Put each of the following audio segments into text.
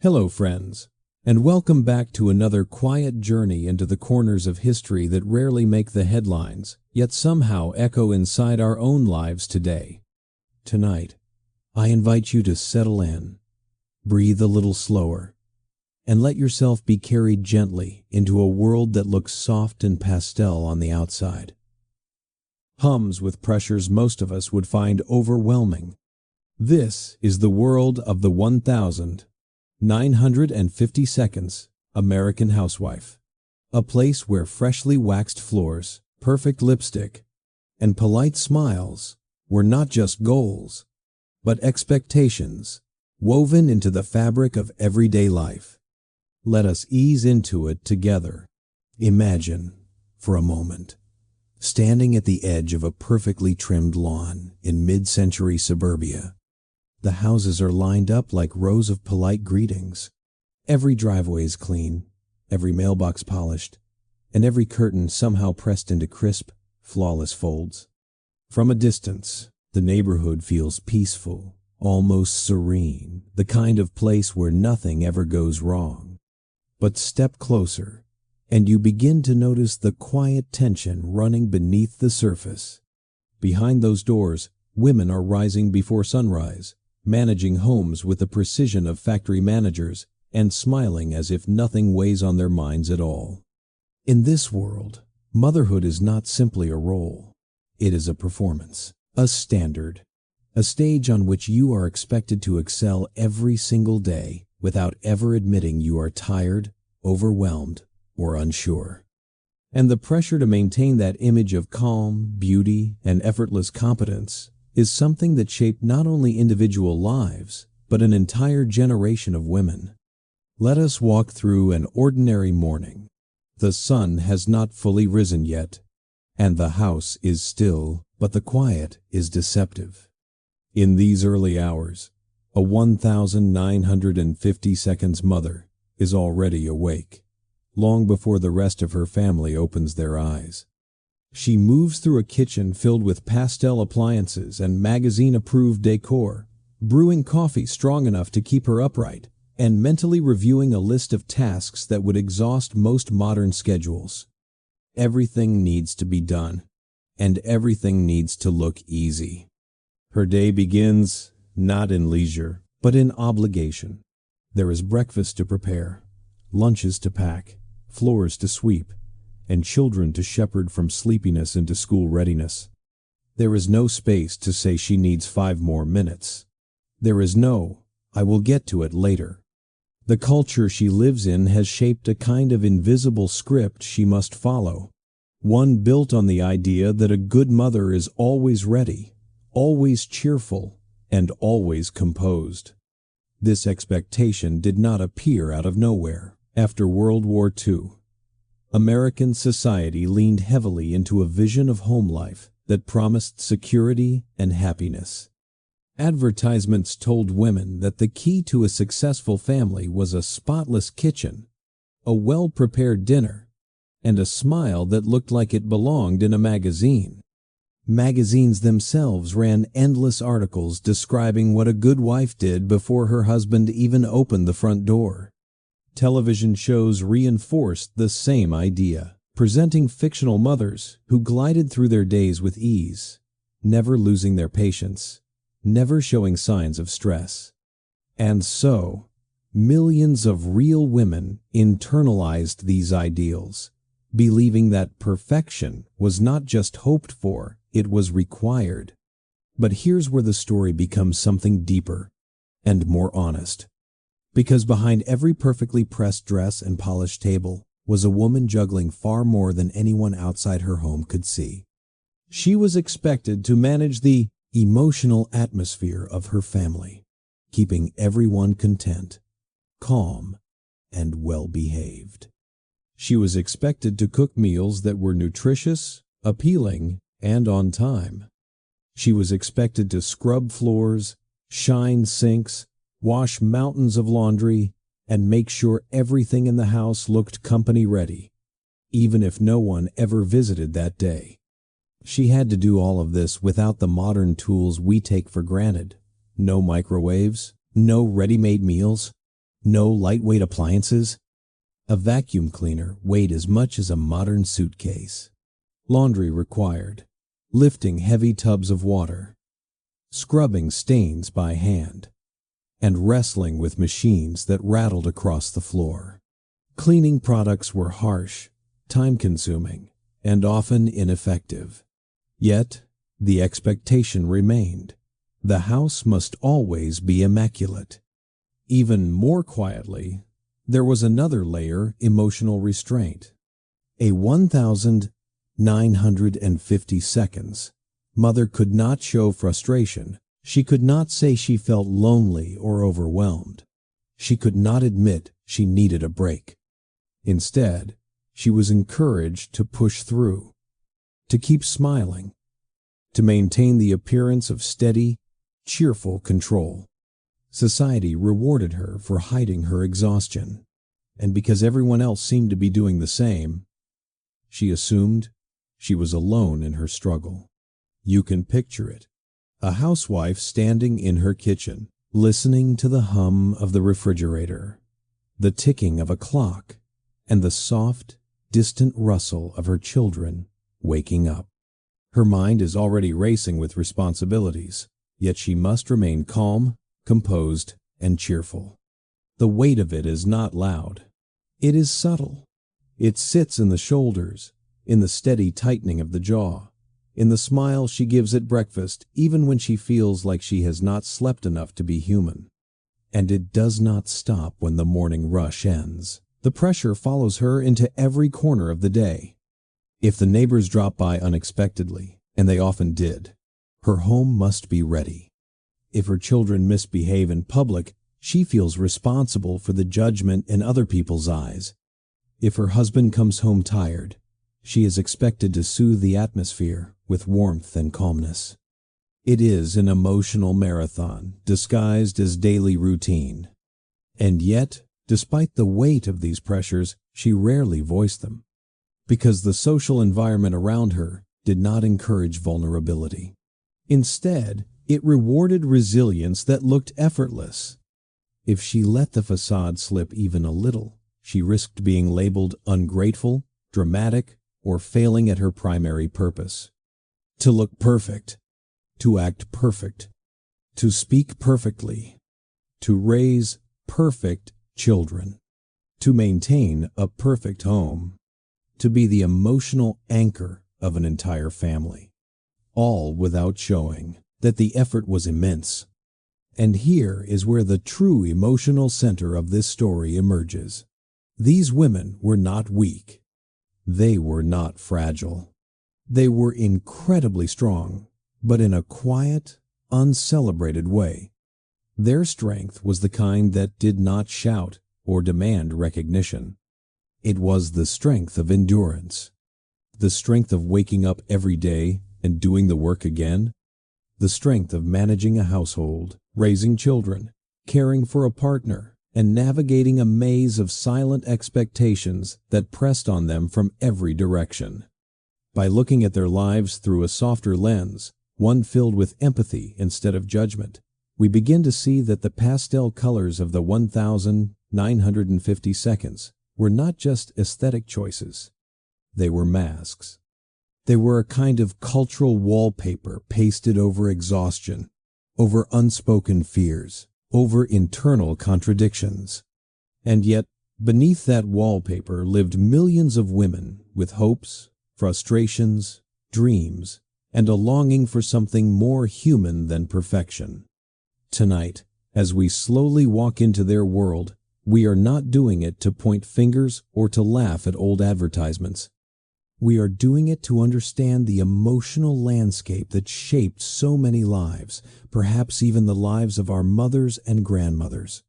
Hello, friends, and welcome back to another quiet journey into the corners of history that rarely make the headlines, yet somehow echo inside our own lives today. Tonight, I invite you to settle in, breathe a little slower, and let yourself be carried gently into a world that looks soft and pastel on the outside. Hums with pressures most of us would find overwhelming. This is the world of the 1,950 seconds American housewife, a place where freshly waxed floors, perfect lipstick, and polite smiles were not just goals, but expectations woven into the fabric of everyday life. Let us ease into it together. Imagine, for a moment, standing at the edge of a perfectly trimmed lawn in mid-century suburbia. The houses are lined up like rows of polite greetings. Every driveway is clean, every mailbox polished, and every curtain somehow pressed into crisp, flawless folds. From a distance, the neighborhood feels peaceful, almost serene, the kind of place where nothing ever goes wrong. But step closer, and you begin to notice the quiet tension running beneath the surface. Behind those doors, women are rising before sunrise, managing homes with the precision of factory managers, and smiling as if nothing weighs on their minds at all. In this world, motherhood is not simply a role. It is a performance, a standard, a stage on which you are expected to excel every single day without ever admitting you are tired, overwhelmed, or unsure. And the pressure to maintain that image of calm, beauty, and effortless competence is something that shaped not only individual lives, but an entire generation of women. Let us walk through an ordinary morning. The sun has not fully risen yet, and the house is still, but the quiet is deceptive. In these early hours, a 1,950 seconds mother is already awake, long before the rest of her family opens their eyes. She moves through a kitchen filled with pastel appliances and magazine-approved decor, brewing coffee strong enough to keep her upright, and mentally reviewing a list of tasks that would exhaust most modern schedules. Everything needs to be done, and everything needs to look easy. Her day begins not in leisure, but in obligation. There is breakfast to prepare, lunches to pack, floors to sweep, and children to shepherd from sleepiness into school readiness. There is no space to say she needs 5 more minutes. There is no, I will get to it later. The culture she lives in has shaped a kind of invisible script she must follow, one built on the idea that a good mother is always ready, always cheerful, and always composed. This expectation did not appear out of nowhere. After World War II, American society leaned heavily into a vision of home life that promised security and happiness. Advertisements told women that the key to a successful family was a spotless kitchen, a well-prepared dinner, and a smile that looked like it belonged in a magazine. Magazines themselves ran endless articles describing what a good wife did before her husband even opened the front door. Television shows reinforced the same idea, presenting fictional mothers who glided through their days with ease, never losing their patience, never showing signs of stress. And so, millions of real women internalized these ideals, believing that perfection was not just hoped for, it was required. But here's where the story becomes something deeper and more honest. Because behind every perfectly pressed dress and polished table was a woman juggling far more than anyone outside her home could see. She was expected to manage the emotional atmosphere of her family, keeping everyone content, calm, and well-behaved. She was expected to cook meals that were nutritious, appealing, and on time. She was expected to scrub floors, shine sinks, wash mountains of laundry, and make sure everything in the house looked company-ready, even if no one ever visited that day. She had to do all of this without the modern tools we take for granted. No microwaves, no ready-made meals, No lightweight appliances. A vacuum cleaner weighed as much as a modern suitcase. Laundry required. Lifting heavy tubs of water. Scrubbing stains by hand. And wrestling with machines that rattled across the floor. Cleaning products were harsh, time-consuming, and often ineffective. Yet, the expectation remained. The house must always be immaculate. Even more quietly, there was another layer: emotional restraint. A 1,950 seconds. Mother could not show frustration. She could not say she felt lonely or overwhelmed. She could not admit she needed a break. Instead, she was encouraged to push through, to keep smiling, to maintain the appearance of steady, cheerful control. Society rewarded her for hiding her exhaustion, and because everyone else seemed to be doing the same, she assumed she was alone in her struggle. You can picture it. A housewife standing in her kitchen, listening to the hum of the refrigerator, the ticking of a clock, and the soft, distant rustle of her children waking up. Her mind is already racing with responsibilities, yet she must remain calm, composed, and cheerful. The weight of it is not loud. It is subtle. It sits in the shoulders, in the steady tightening of the jaw, in the smile she gives at breakfast even when she feels like she has not slept enough to be human. And it does not stop when the morning rush ends. The pressure follows her into every corner of the day. If the neighbors drop by unexpectedly, and they often did, her home must be ready. If her children misbehave in public, she feels responsible for the judgment in other people's eyes. If her husband comes home tired, she is expected to soothe the atmosphere with warmth and calmness. It is an emotional marathon disguised as daily routine. And yet, despite the weight of these pressures, she rarely voiced them, because the social environment around her did not encourage vulnerability. Instead, it rewarded resilience that looked effortless. If she let the facade slip even a little, she risked being labeled ungrateful, dramatic, or failing at her primary purpose. To look perfect, to act perfect, to speak perfectly, to raise perfect children, to maintain a perfect home, to be the emotional anchor of an entire family, all without showing that the effort was immense. And here is where the true emotional center of this story emerges. These women were not weak. They were not fragile. They were incredibly strong, but in a quiet, uncelebrated way. Their strength was the kind that did not shout or demand recognition. It was the strength of endurance, the strength of waking up every day and doing the work again, the strength of managing a household, raising children, caring for a partner, and navigating a maze of silent expectations that pressed on them from every direction. By looking at their lives through a softer lens, one filled with empathy instead of judgment, we begin to see that the pastel colors of the 1,950 seconds were not just aesthetic choices. They were masks. They were a kind of cultural wallpaper pasted over exhaustion, over unspoken fears, over internal contradictions. And yet, beneath that wallpaper lived millions of women with hopes, frustrations, dreams, and a longing for something more human than perfection. Tonight, as we slowly walk into their world, we are not doing it to point fingers or to laugh at old advertisements. We are doing it to understand the emotional landscape that shaped so many lives, perhaps even the lives of our mothers and grandmothers.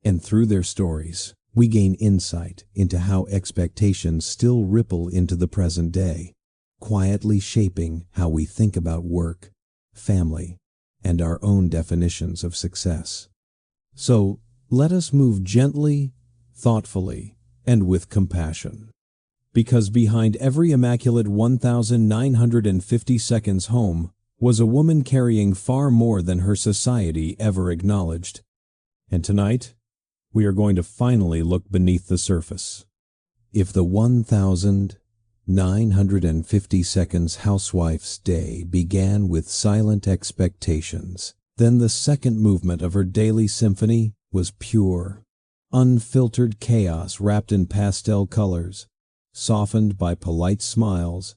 And through their stories, we gain insight into how expectations still ripple into the present day, quietly shaping how we think about work, family, and our own definitions of success. So, let us move gently, thoughtfully, and with compassion. Because behind every immaculate 1,950 seconds home was a woman carrying far more than her society ever acknowledged. And tonight, We are going to finally look beneath the surface. If the 1,950 seconds housewife's day began with silent expectations, then the second movement of her daily symphony was pure, unfiltered chaos wrapped in pastel colors, softened by polite smiles,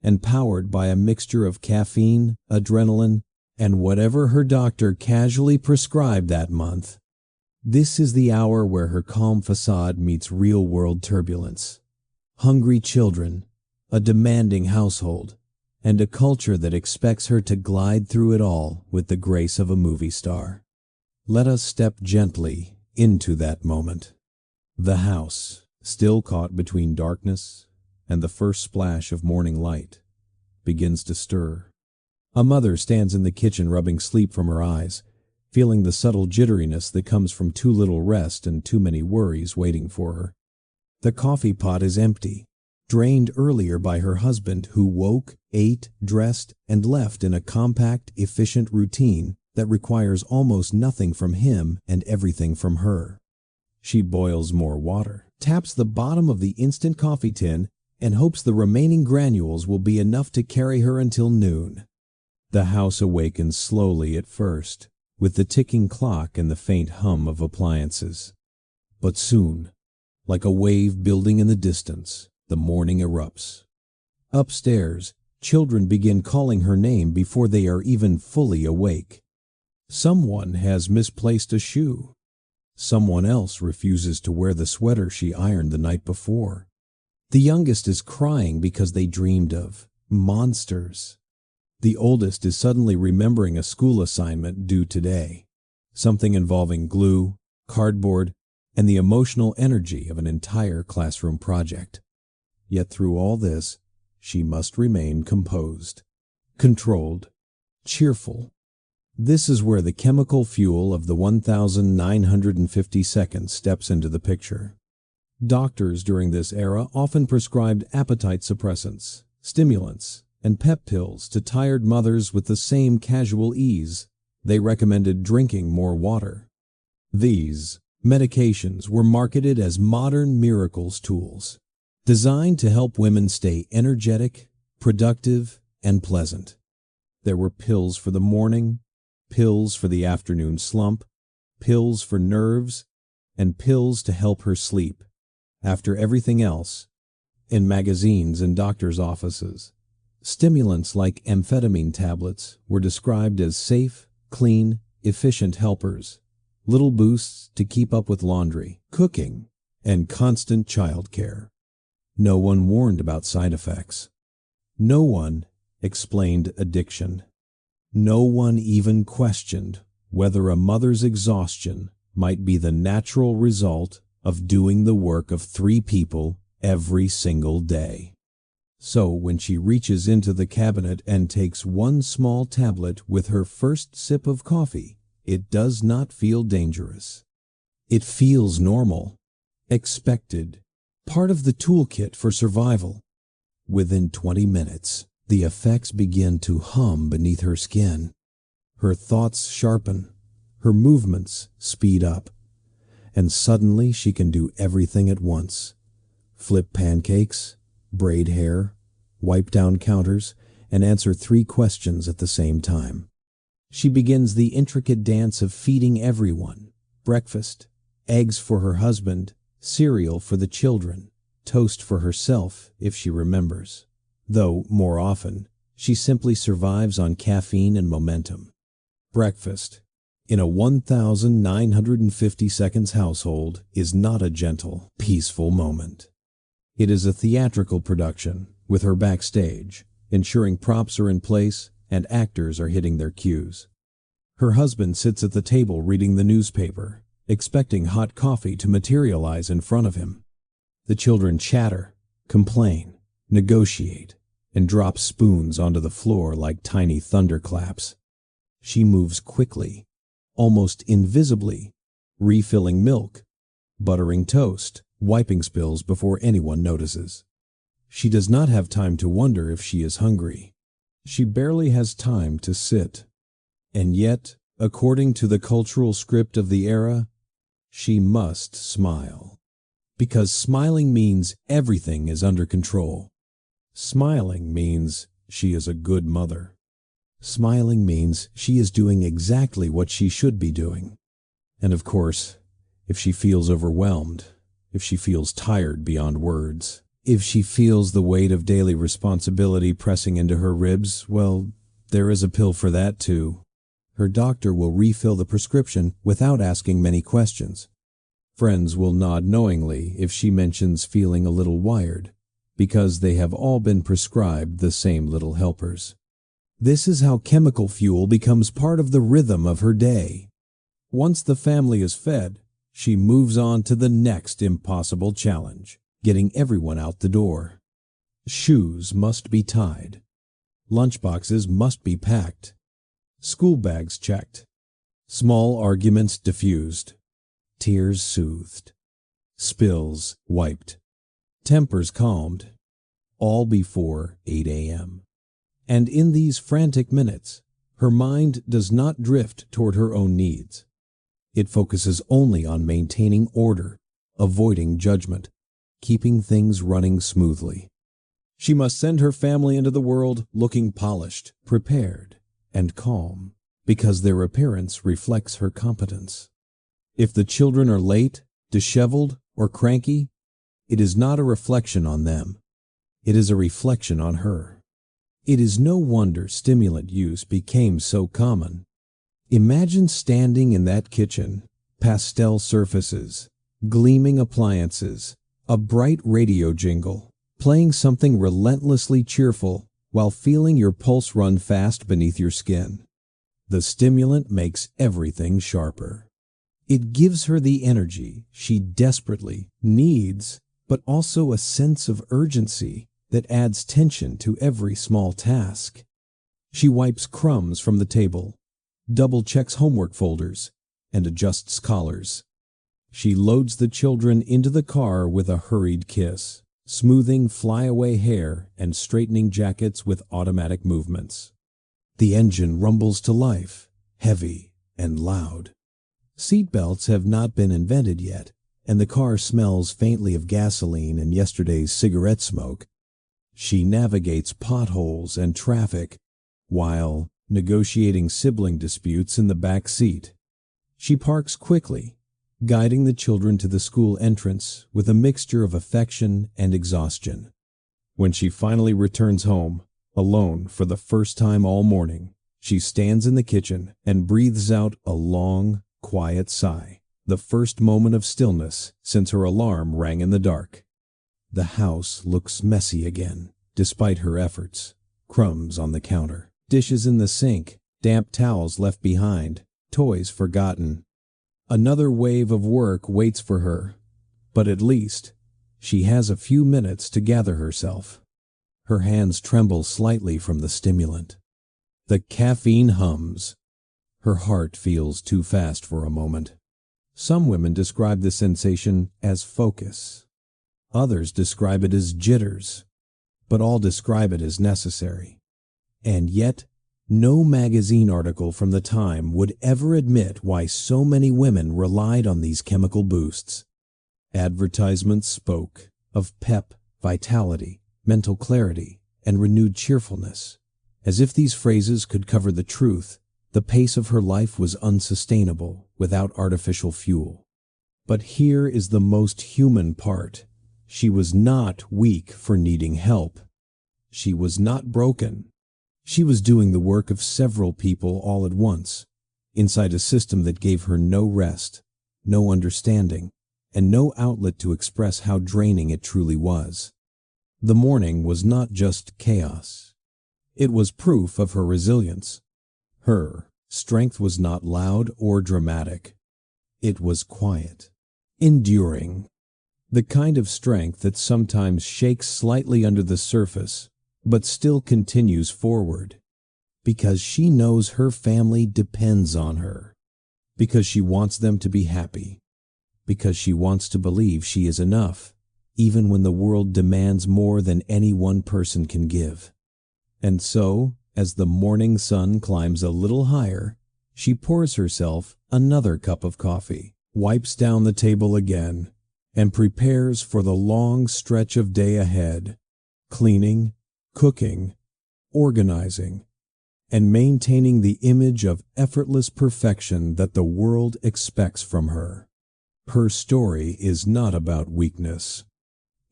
and powered by a mixture of caffeine, adrenaline, and whatever her doctor casually prescribed that month. This is the hour where her calm facade meets real-world turbulence. Hungry children, a demanding household, and a culture that expects her to glide through it all with the grace of a movie star. Let us step gently into that moment. The house, still caught between darkness and the first splash of morning light, begins to stir. A mother stands in the kitchen rubbing sleep from her eyes, feeling the subtle jitteriness that comes from too little rest and too many worries waiting for her. The coffee pot is empty, drained earlier by her husband who woke, ate, dressed, and left in a compact, efficient routine that requires almost nothing from him and everything from her. She boils more water, taps the bottom of the instant coffee tin, and hopes the remaining granules will be enough to carry her until noon. The house awakens slowly at first, with the ticking clock and the faint hum of appliances. But soon, like a wave building in the distance, the morning erupts. Upstairs, children begin calling her name before they are even fully awake. Someone has misplaced a shoe. Someone else refuses to wear the sweater she ironed the night before. The youngest is crying because they dreamed of monsters. The oldest is suddenly remembering a school assignment due today, something involving glue, cardboard, and the emotional energy of an entire classroom project. Yet through all this, she must remain composed, controlled, cheerful. This is where the chemical fuel of the 1,950 seconds steps into the picture. Doctors during this era often prescribed appetite suppressants, stimulants, and pep pills to tired mothers with the same casual ease. They recommended drinking more water. These medications were marketed as modern miracles tools, designed to help women stay energetic, productive, and pleasant. There were pills for the morning, pills for the afternoon slump, pills for nerves, and pills to help her sleep. After everything else, in magazines and doctors' offices, stimulants like amphetamine tablets were described as safe, clean, efficient helpers, little boosts to keep up with laundry, cooking, and constant childcare. No one warned about side effects. No one explained addiction. No one even questioned whether a mother's exhaustion might be the natural result of doing the work of 3 people every single day. So when she reaches into the cabinet and takes one small tablet with her first sip of coffee, it does not feel dangerous. It feels normal, expected, part of the toolkit for survival. Within 20 minutes, the effects begin to hum beneath her skin. Her thoughts sharpen, her movements speed up, and suddenly she can do everything at once. Flip pancakes, braid hair, wipe down counters, and answer 3 questions at the same time. She begins the intricate dance of feeding everyone: breakfast, eggs for her husband, cereal for the children, toast for herself if she remembers. Though, more often, she simply survives on caffeine and momentum. Breakfast, in a 1,950 seconds household, is not a gentle, peaceful moment. It is a theatrical production, with her backstage, ensuring props are in place and actors are hitting their cues. Her husband sits at the table reading the newspaper, expecting hot coffee to materialize in front of him. The children chatter, complain, negotiate, and drop spoons onto the floor like tiny thunderclaps. She moves quickly, almost invisibly, refilling milk, buttering toast, wiping spills before anyone notices. She does not have time to wonder if she is hungry. She barely has time to sit. And yet, according to the cultural script of the era, she must smile. Because smiling means everything is under control. Smiling means she is a good mother. Smiling means she is doing exactly what she should be doing. And of course, if she feels overwhelmed, if she feels tired beyond words, if she feels the weight of daily responsibility pressing into her ribs, well, there is a pill for that too. Her doctor will refill the prescription without asking many questions. Friends will nod knowingly if she mentions feeling a little wired, because they have all been prescribed the same little helpers. This is how chemical fuel becomes part of the rhythm of her day. Once the family is fed, she moves on to the next impossible challenge, getting everyone out the door. Shoes must be tied. Lunchboxes must be packed. School bags checked. Small arguments diffused. Tears soothed. Spills wiped. Tempers calmed. All before 8 a.m. And in these frantic minutes, her mind does not drift toward her own needs. It focuses only on maintaining order, avoiding judgment, keeping things running smoothly. She must send her family into the world looking polished, prepared, and calm, because their appearance reflects her competence. If the children are late, disheveled, or cranky, it is not a reflection on them. It is a reflection on her. It is no wonder stimulant use became so common. Imagine standing in that kitchen, pastel surfaces, gleaming appliances, a bright radio jingle, playing something relentlessly cheerful while feeling your pulse run fast beneath your skin. The stimulant makes everything sharper. It gives her the energy she desperately needs, but also a sense of urgency that adds tension to every small task. She wipes crumbs from the table, double-checks homework folders, and adjusts collars. She loads the children into the car with a hurried kiss, smoothing flyaway hair and straightening jackets with automatic movements. The engine rumbles to life, heavy and loud. Seatbelts have not been invented yet, and the car smells faintly of gasoline and yesterday's cigarette smoke. She navigates potholes and traffic while negotiating sibling disputes in the back seat. She parks quickly, guiding the children to the school entrance with a mixture of affection and exhaustion. When she finally returns home, alone for the first time all morning, she stands in the kitchen and breathes out a long, quiet sigh, the first moment of stillness since her alarm rang in the dark. The house looks messy again, despite her efforts. Crumbs on the counter, dishes in the sink, damp towels left behind, toys forgotten. Another wave of work waits for her, but at least she has a few minutes to gather herself. Her hands tremble slightly from the stimulant. The caffeine hums. Her heart feels too fast for a moment. Some women describe the sensation as focus. Others describe it as jitters, but all describe it as necessary. And yet, no magazine article from the time would ever admit why so many women relied on these chemical boosts. Advertisements spoke of pep, vitality, mental clarity, and renewed cheerfulness. As if these phrases could cover the truth, the pace of her life was unsustainable without artificial fuel. But here is the most human part. She was not weak for needing help. She was not broken. She was doing the work of several people all at once, inside a system that gave her no rest, no understanding, and no outlet to express how draining it truly was. The morning was not just chaos. It was proof of her resilience. Her strength was not loud or dramatic. It was quiet, enduring. The kind of strength that sometimes shakes slightly under the surface, but still continues forward. Because she knows her family depends on her. Because she wants them to be happy. Because she wants to believe she is enough, even when the world demands more than any one person can give. And so, as the morning sun climbs a little higher, she pours herself another cup of coffee, wipes down the table again, and prepares for the long stretch of day ahead, cleaning, cooking, organizing, and maintaining the image of effortless perfection that the world expects from her. Her story is not about weakness.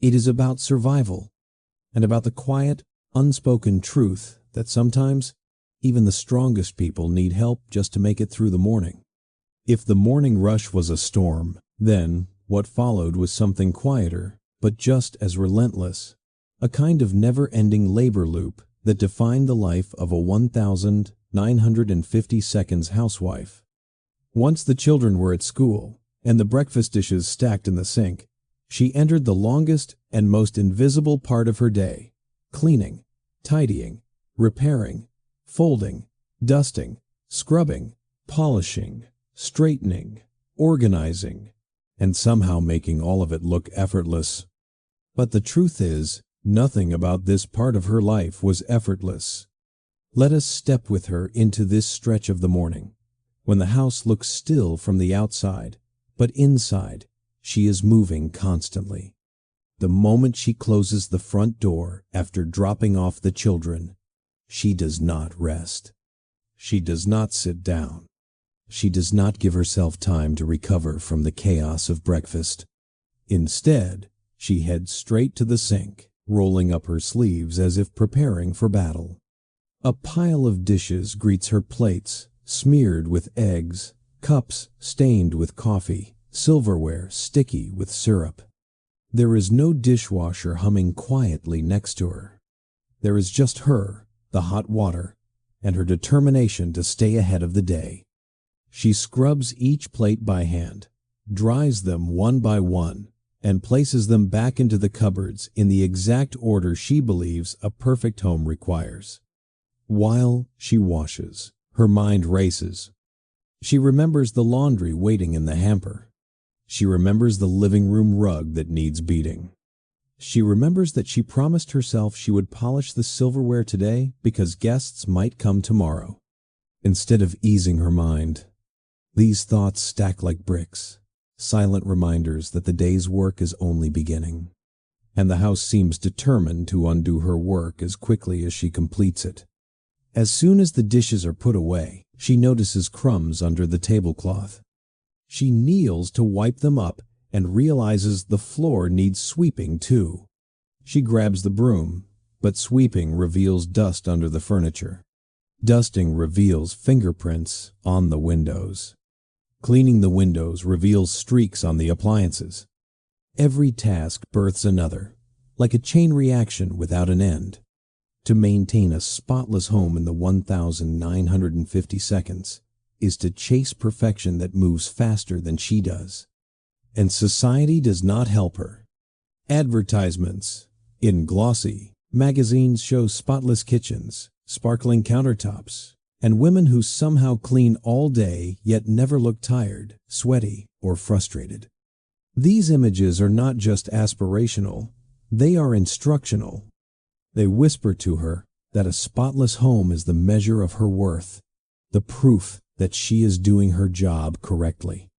It is about survival, and about the quiet, unspoken truth that sometimes even the strongest people need help just to make it through the morning. If the morning rush was a storm, then what followed was something quieter, but just as relentless, a kind of never-ending labor loop that defined the life of a 1,950 seconds housewife. Once the children were at school, and the breakfast dishes stacked in the sink, she entered the longest and most invisible part of her day: cleaning, tidying, repairing, folding, dusting, scrubbing, polishing, straightening, organizing, and somehow making all of it look effortless. But the truth is, nothing about this part of her life was effortless. Let us step with her into this stretch of the morning, when the house looks still from the outside, but inside she is moving constantly. The moment she closes the front door after dropping off the children, she does not rest. She does not sit down. She does not give herself time to recover from the chaos of breakfast. Instead, she heads straight to the sink, rolling up her sleeves as if preparing for battle. A pile of dishes greets her plates, smeared with eggs, cups stained with coffee, silverware sticky with syrup. There is no dishwasher humming quietly next to her. There is just her, the hot water, and her determination to stay ahead of the day. She scrubs each plate by hand, dries them one by one, and places them back into the cupboards in the exact order she believes a perfect home requires. While she washes, her mind races. She remembers the laundry waiting in the hamper. She remembers the living room rug that needs beating. She remembers that she promised herself she would polish the silverware today because guests might come tomorrow. Instead of easing her mind, these thoughts stack like bricks, silent reminders that the day's work is only beginning, and the house seems determined to undo her work as quickly as she completes it. As soon as the dishes are put away, she notices crumbs under the tablecloth. She kneels to wipe them up and realizes the floor needs sweeping too. She grabs the broom, but sweeping reveals dust under the furniture. Dusting reveals fingerprints on the windows. Cleaning the windows reveals streaks on the appliances. Every task births another, like a chain reaction without an end. To maintain a spotless home in the 1,950 seconds is to chase perfection that moves faster than she does. And society does not help her. Advertisements in glossy magazines show spotless kitchens, sparkling countertops, and women who somehow clean all day yet never look tired, sweaty, or frustrated. These images are not just aspirational, they are instructional. They whisper to her that a spotless home is the measure of her worth, the proof that she is doing her job correctly.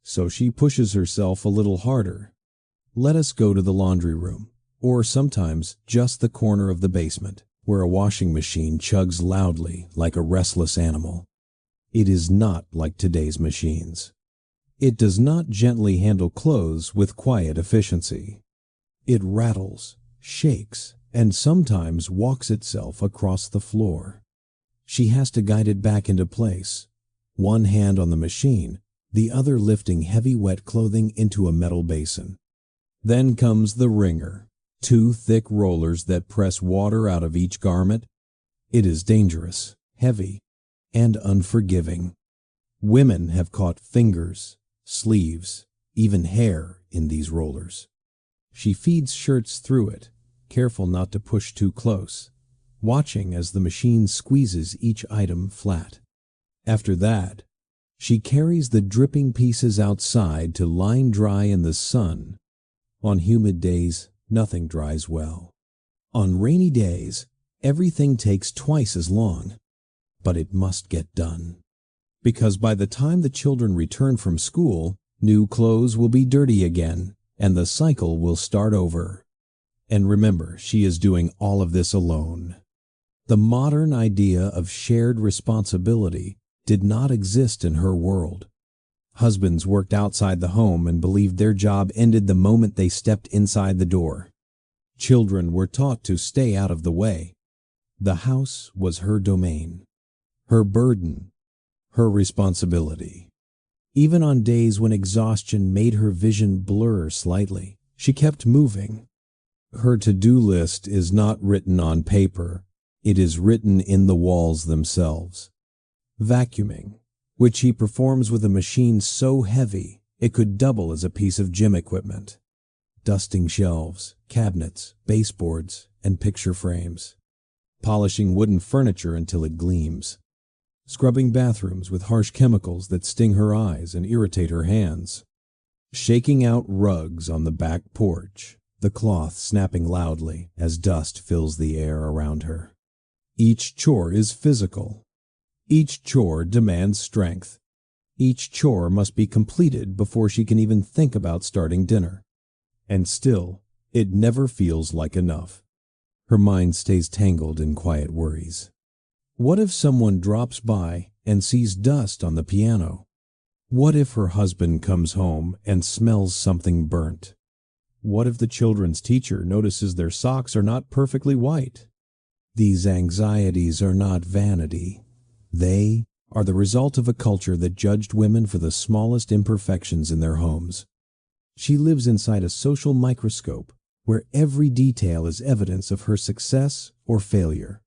So she pushes herself a little harder. Let us go to the laundry room, or sometimes just the corner of the basement, where a washing machine chugs loudly like a restless animal. It is not like today's machines. It does not gently handle clothes with quiet efficiency. It rattles, shakes, and sometimes walks itself across the floor. She has to guide it back into place, one hand on the machine, the other lifting heavy wet clothing into a metal basin. Then comes the wringer, two thick rollers that press water out of each garment. It is dangerous, heavy, and unforgiving. Women have caught fingers, sleeves, even hair in these rollers. She feeds shirts through it, careful not to push too close, watching as the machine squeezes each item flat. After that, she carries the dripping pieces outside to line dry in the sun. On humid days, nothing dries well. On rainy days, everything takes twice as long. But it must get done. Because by the time the children return from school, New clothes will be dirty again, and the cycle will start over. And remember, she is doing all of this alone. The modern idea of shared responsibility did not exist in her world. Husbands worked outside the home and believed their job ended the moment they stepped inside the door. Children were taught to stay out of the way. The house was her domain, her burden, her responsibility. Even on days when exhaustion made her vision blur slightly, she kept moving. Her to-do list is not written on paper, it is written in the walls themselves. Vacuuming, which she performs with a machine so heavy it could double as a piece of gym equipment. Dusting shelves, cabinets, baseboards, and picture frames. Polishing wooden furniture until it gleams. Scrubbing bathrooms with harsh chemicals that sting her eyes and irritate her hands. Shaking out rugs on the back porch, the cloth snapping loudly as dust fills the air around her. Each chore is physical. Each chore demands strength. Each chore must be completed before she can even think about starting dinner. And still, it never feels like enough. Her mind stays tangled in quiet worries. What if someone drops by and sees dust on the piano? What if her husband comes home and smells something burnt? What if the children's teacher notices their socks are not perfectly white? These anxieties are not vanity. They are the result of a culture that judged women for the smallest imperfections in their homes. She lives inside a social microscope where every detail is evidence of her success or failure.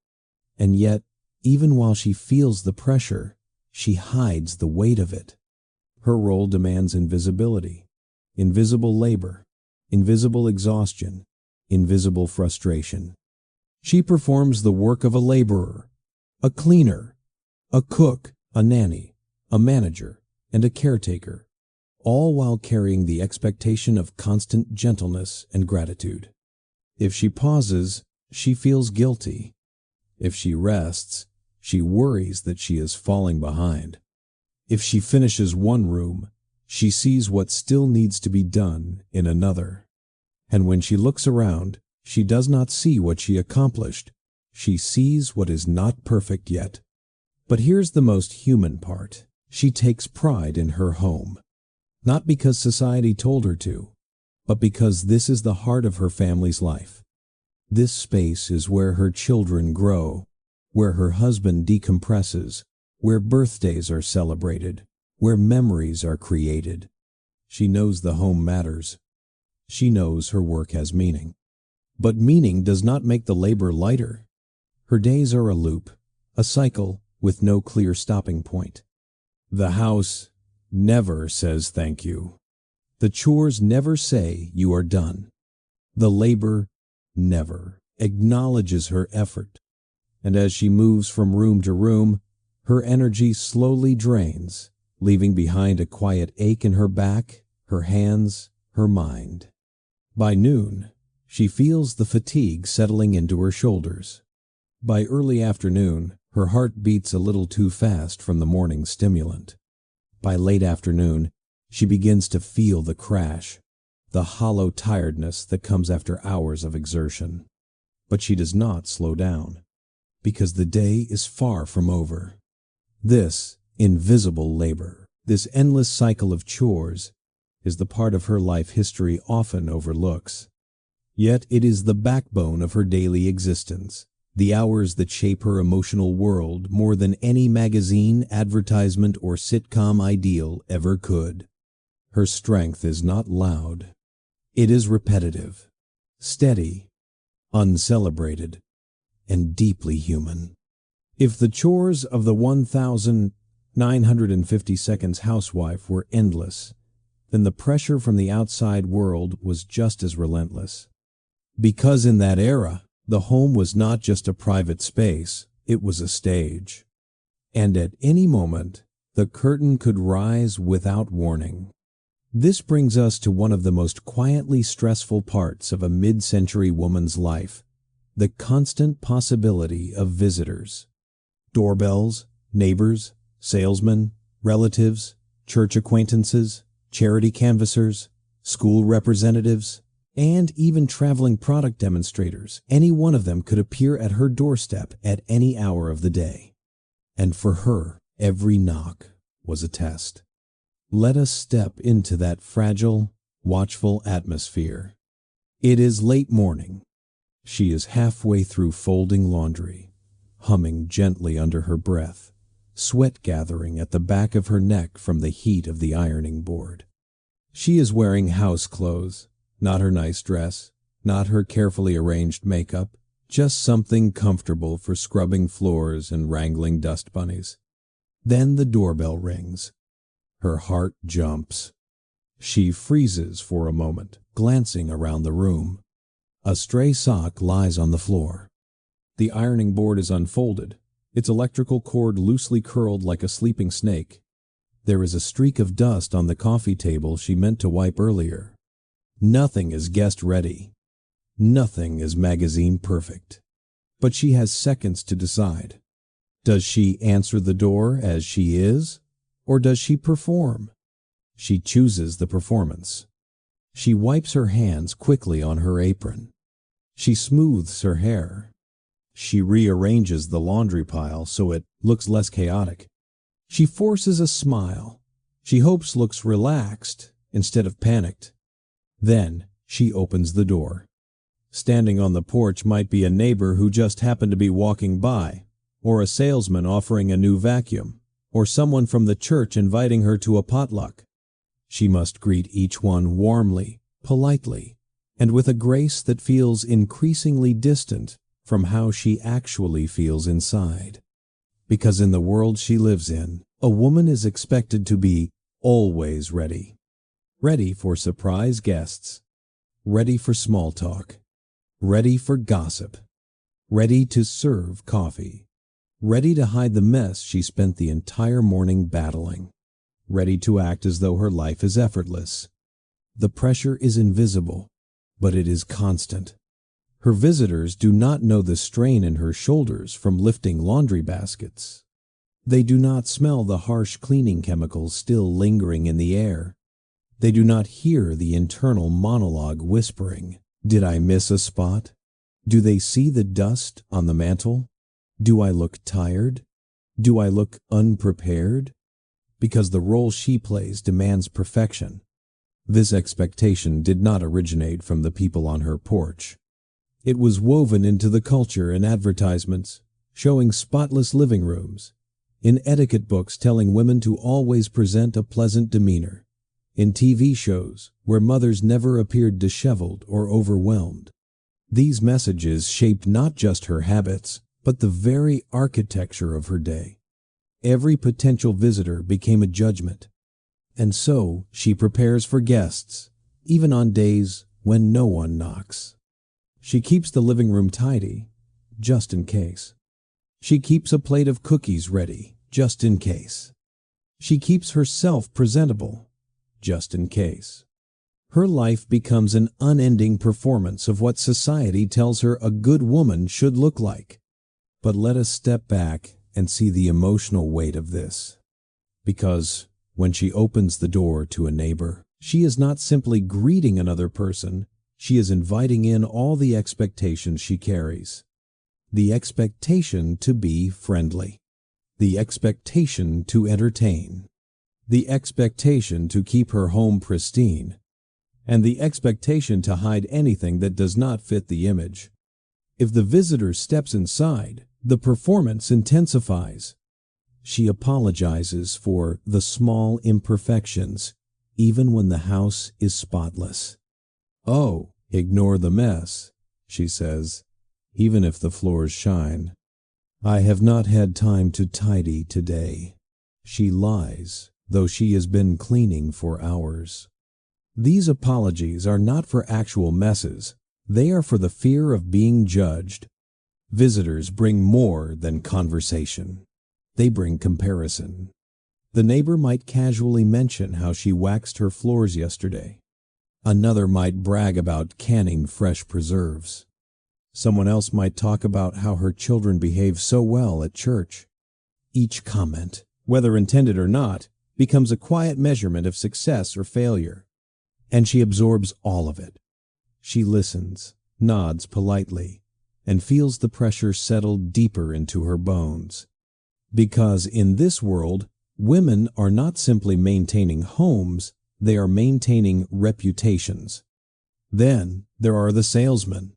And yet, even while she feels the pressure, she hides the weight of it. Her role demands invisibility, invisible labor, invisible exhaustion, invisible frustration. She performs the work of a laborer, a cleaner, a cook, a nanny, a manager, and a caretaker, all while carrying the expectation of constant gentleness and gratitude. If she pauses, she feels guilty. If she rests, she worries that she is falling behind. If she finishes one room, she sees what still needs to be done in another. And when she looks around, she does not see what she accomplished. She sees what is not perfect yet. But here's the most human part. She takes pride in her home. Not because society told her to, but because this is the heart of her family's life. This space is where her children grow, where her husband decompresses, where birthdays are celebrated, where memories are created. She knows the home matters. She knows her work has meaning. But meaning does not make the labor lighter. Her days are a loop, a cycle with no clear stopping point. The house never says thank you. The chores never say you are done. The labor never acknowledges her effort. And as she moves from room to room, her energy slowly drains, leaving behind a quiet ache in her back, her hands, her mind. By noon, she feels the fatigue settling into her shoulders. By early afternoon, her heart beats a little too fast from the morning stimulant. By late afternoon, she begins to feel the crash, the hollow tiredness that comes after hours of exertion. But she does not slow down, because the day is far from over. This invisible labor, this endless cycle of chores, is the part of her life history often overlooks. Yet it is the backbone of her daily existence, the hours that shape her emotional world more than any magazine, advertisement, or sitcom ideal ever could. Her strength is not loud. It is repetitive, steady, uncelebrated, and deeply human. If the chores of the 1,950 seconds housewife were endless, then the pressure from the outside world was just as relentless. Because in that era, the home was not just a private space, it was a stage. And at any moment, the curtain could rise without warning. This brings us to one of the most quietly stressful parts of a mid-century woman's life, the constant possibility of visitors. Doorbells, neighbors, salesmen, relatives, church acquaintances, charity canvassers, school representatives, and even traveling product demonstrators. Any one of them could appear at her doorstep at any hour of the day. And for her, every knock was a test. Let us step into that fragile, watchful atmosphere. It is late morning. She is halfway through folding laundry, humming gently under her breath, sweat gathering at the back of her neck from the heat of the ironing board. She is wearing house clothes, not her nice dress, not her carefully arranged makeup, just something comfortable for scrubbing floors and wrangling dust bunnies. Then the doorbell rings. Her heart jumps. She freezes for a moment, glancing around the room. A stray sock lies on the floor. The ironing board is unfolded, its electrical cord loosely curled like a sleeping snake. There is a streak of dust on the coffee table she meant to wipe earlier. Nothing is guest ready. Nothing is magazine perfect. But she has seconds to decide. Does she answer the door as she is, or does she perform? She chooses the performance. She wipes her hands quickly on her apron. She smooths her hair. She rearranges the laundry pile so it looks less chaotic. She forces a smile. She hopes looks relaxed instead of panicked. Then she opens the door. Standing on the porch might be a neighbor who just happened to be walking by, or a salesman offering a new vacuum, or someone from the church inviting her to a potluck. She must greet each one warmly, politely, and with a grace that feels increasingly distant from how she actually feels inside. Because in the world she lives in, a woman is expected to be always ready. Ready for surprise guests. Ready for small talk. Ready for gossip. Ready to serve coffee. Ready to hide the mess she spent the entire morning battling. Ready to act as though her life is effortless. The pressure is invisible, but it is constant. Her visitors do not know the strain in her shoulders from lifting laundry baskets. They do not smell the harsh cleaning chemicals still lingering in the air. They do not hear the internal monologue whispering, "Did I miss a spot? Do they see the dust on the mantel? Do I look tired? Do I look unprepared?" Because the role she plays demands perfection. This expectation did not originate from the people on her porch. It was woven into the culture in advertisements, showing spotless living rooms, in etiquette books telling women to always present a pleasant demeanor, in TV shows where mothers never appeared disheveled or overwhelmed. These messages shaped not just her habits, but the very architecture of her day. Every potential visitor became a judgment, and so she prepares for guests, even on days when no one knocks. She keeps the living room tidy, just in case. She keeps a plate of cookies ready, just in case. She keeps herself presentable, just in case. Her life becomes an unending performance of what society tells her a good woman should look like. But let us step back and see the emotional weight of this. Because when she opens the door to a neighbor, she is not simply greeting another person, she is inviting in all the expectations she carries. The expectation to be friendly. The expectation to entertain. The expectation to keep her home pristine. And the expectation to hide anything that does not fit the image. If the visitor steps inside, the performance intensifies. She apologizes for the small imperfections, even when the house is spotless. "Oh, ignore the mess," she says, "even if the floors shine. I have not had time to tidy today." She lies, though she has been cleaning for hours. These apologies are not for actual messes. They are for the fear of being judged. Visitors bring more than conversation. They bring comparison. The neighbor might casually mention how she waxed her floors yesterday. Another might brag about canning fresh preserves. Someone else might talk about how her children behave so well at church. Each comment, whether intended or not, becomes a quiet measurement of success or failure. And she absorbs all of it. She listens, nods politely, and feels the pressure settle deeper into her bones. Because in this world, women are not simply maintaining homes, they are maintaining reputations. Then there are the salesmen.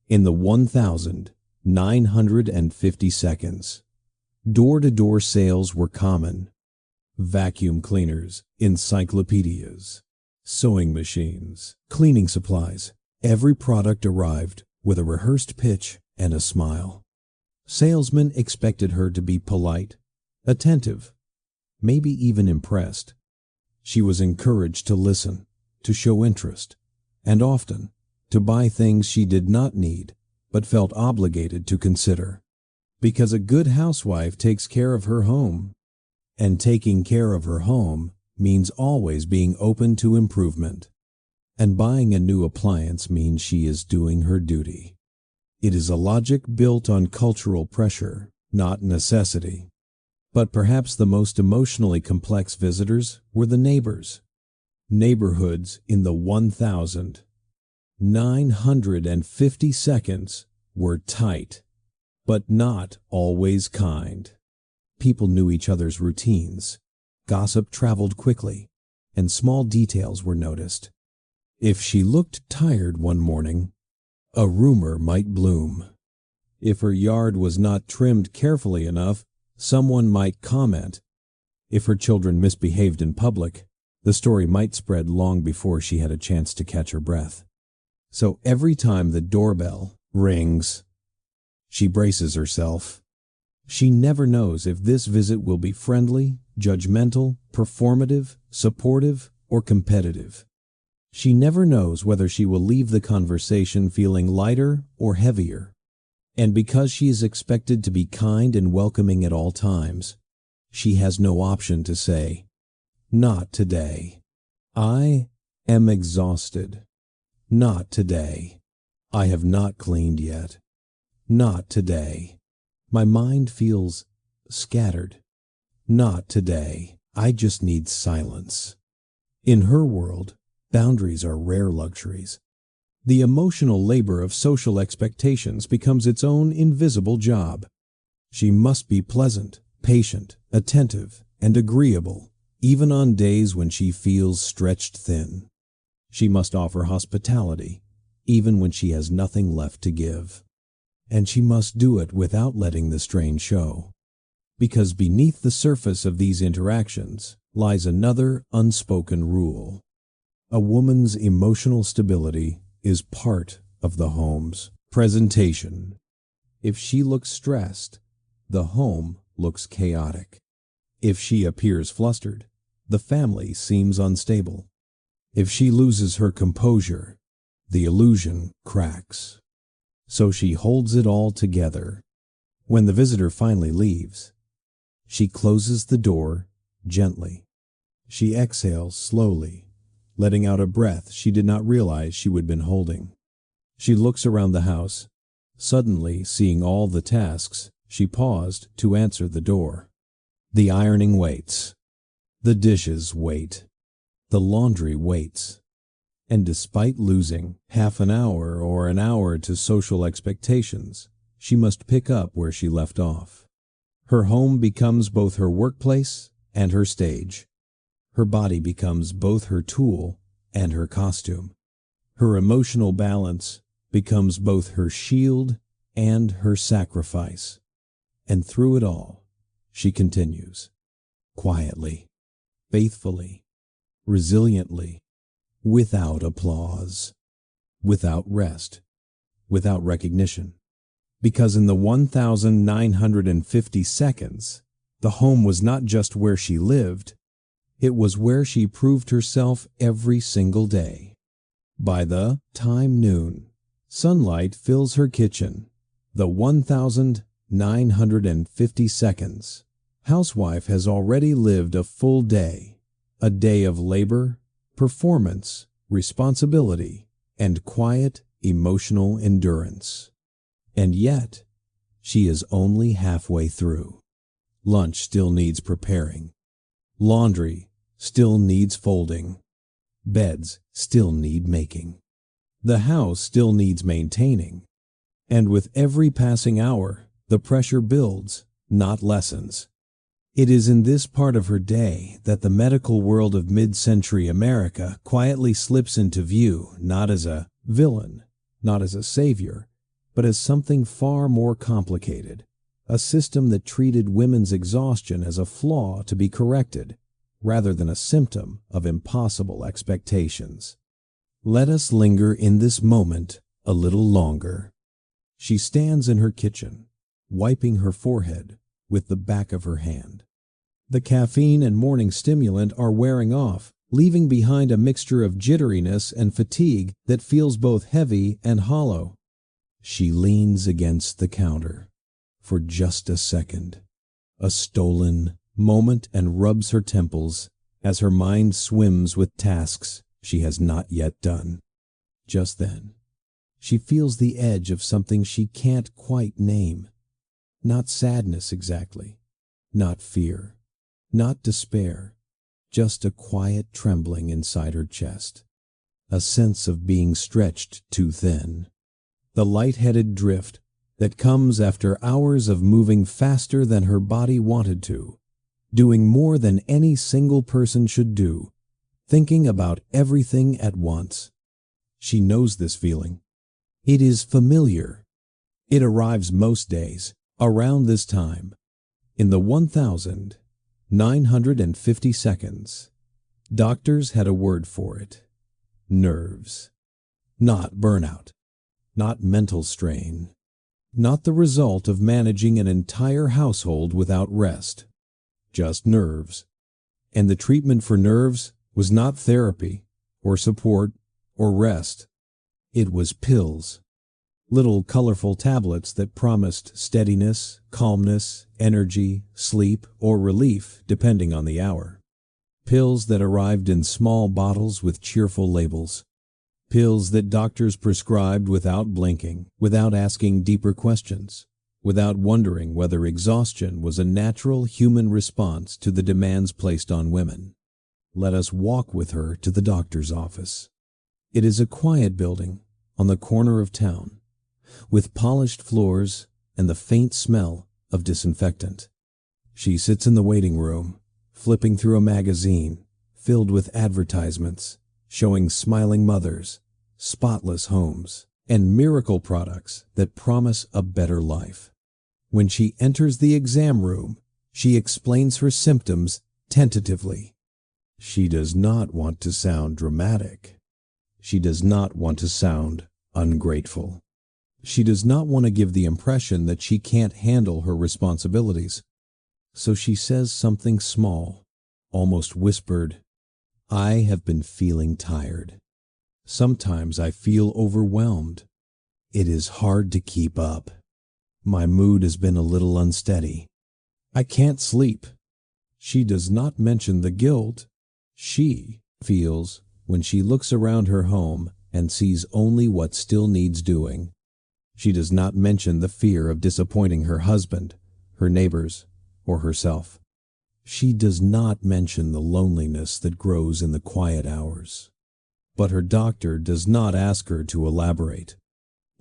In the 1,950 seconds, door-to-door sales were common. Vacuum cleaners, encyclopedias, sewing machines, cleaning supplies. Every product arrived with a rehearsed pitch and a smile. Salesmen expected her to be polite, attentive, maybe even impressed. She was encouraged to listen, to show interest, and often to buy things she did not need but felt obligated to consider. Because a good housewife takes care of her home, and taking care of her home means always being open to improvement. And buying a new appliance means she is doing her duty. It is a logic built on cultural pressure, not necessity. But perhaps the most emotionally complex visitors were the neighbors. Neighborhoods in the 1,950 seconds were tight, but not always kind. People knew each other's routines. Gossip traveled quickly, and small details were noticed. If she looked tired one morning, a rumor might bloom. If her yard was not trimmed carefully enough, someone might comment. If her children misbehaved in public, the story might spread long before she had a chance to catch her breath. So every time the doorbell rings, she braces herself. She never knows if this visit will be friendly, judgmental, performative, supportive, or competitive. She never knows whether she will leave the conversation feeling lighter or heavier. And because she is expected to be kind and welcoming at all times, she has no option to say, "Not today. I am exhausted. Not today. I have not cleaned yet. Not today. My mind feels scattered. Not today. I just need silence." In her world, boundaries are rare luxuries. The emotional labor of social expectations becomes its own invisible job. She must be pleasant, patient, attentive, and agreeable, even on days when she feels stretched thin. She must offer hospitality, even when she has nothing left to give. And she must do it without letting the strain show. Because beneath the surface of these interactions lies another unspoken rule. A woman's emotional stability is part of the home's presentation. If she looks stressed, the home looks chaotic. If she appears flustered, the family seems unstable. If she loses her composure, the illusion cracks. So she holds it all together. When the visitor finally leaves, she closes the door gently. She exhales slowly, letting out a breath she did not realize she would have been holding. She looks around the house. Suddenly, seeing all the tasks, she paused to answer the door. The ironing waits. The dishes wait. The laundry waits. And despite losing half an hour or an hour to social expectations, she must pick up where she left off. Her home becomes both her workplace and her stage. Her body becomes both her tool and her costume. Her emotional balance becomes both her shield and her sacrifice. And through it all, she continues, quietly, faithfully, resiliently, without applause, without rest, without recognition. Because in the 1,950 seconds, the home was not just where she lived, it was where she proved herself every single day. By the time noon, sunlight fills her kitchen. The 1,950 seconds, housewife has already lived a full day, a day of labor, performance, responsibility, and quiet emotional endurance. And yet, she is only halfway through. Lunch still needs preparing. Laundry still needs folding. Beds still need making. The house still needs maintaining. And with every passing hour, the pressure builds, not lessens. It is in this part of her day that the medical world of mid-century America quietly slips into view, not as a villain, not as a savior, but as something far more complicated, a system that treated women's exhaustion as a flaw to be corrected, rather than a symptom of impossible expectations. Let us linger in this moment a little longer. She stands in her kitchen, wiping her forehead with the back of her hand. The caffeine and morning stimulant are wearing off, leaving behind a mixture of jitteriness and fatigue that feels both heavy and hollow. She leans against the counter for just a second, a stolen moment, and rubs her temples as her mind swims with tasks she has not yet done. Just then, she feels the edge of something she can't quite name. Not sadness exactly, not fear, not despair, just a quiet trembling inside her chest, a sense of being stretched too thin. The lightheaded drift that comes after hours of moving faster than her body wanted to, doing more than any single person should do, thinking about everything at once. She knows this feeling. It is familiar. It arrives most days around this time, in the 1,950 seconds. Doctors had a word for it. Nerves. Not burnout. Not mental strain. Not the result of managing an entire household without rest. Just nerves. And the treatment for nerves was not therapy, or support, or rest. It was pills. Little colorful tablets that promised steadiness, calmness, energy, sleep, or relief, depending on the hour. Pills that arrived in small bottles with cheerful labels. Pills that doctors prescribed without blinking, without asking deeper questions, without wondering whether exhaustion was a natural human response to the demands placed on women. Let us walk with her to the doctor's office. It is a quiet building on the corner of town, with polished floors and the faint smell of disinfectant. She sits in the waiting room, flipping through a magazine filled with advertisements showing smiling mothers, spotless homes, and miracle products that promise a better life. When she enters the exam room, she explains her symptoms tentatively. She does not want to sound dramatic. She does not want to sound ungrateful. She does not want to give the impression that she can't handle her responsibilities. So she says something small, almost whispered. I have been feeling tired. Sometimes I feel overwhelmed. It is hard to keep up. My mood has been a little unsteady. I can't sleep. She does not mention the guilt she feels when she looks around her home and sees only what still needs doing. She does not mention the fear of disappointing her husband, her neighbors, or herself. She does not mention the loneliness that grows in the quiet hours. But her doctor does not ask her to elaborate.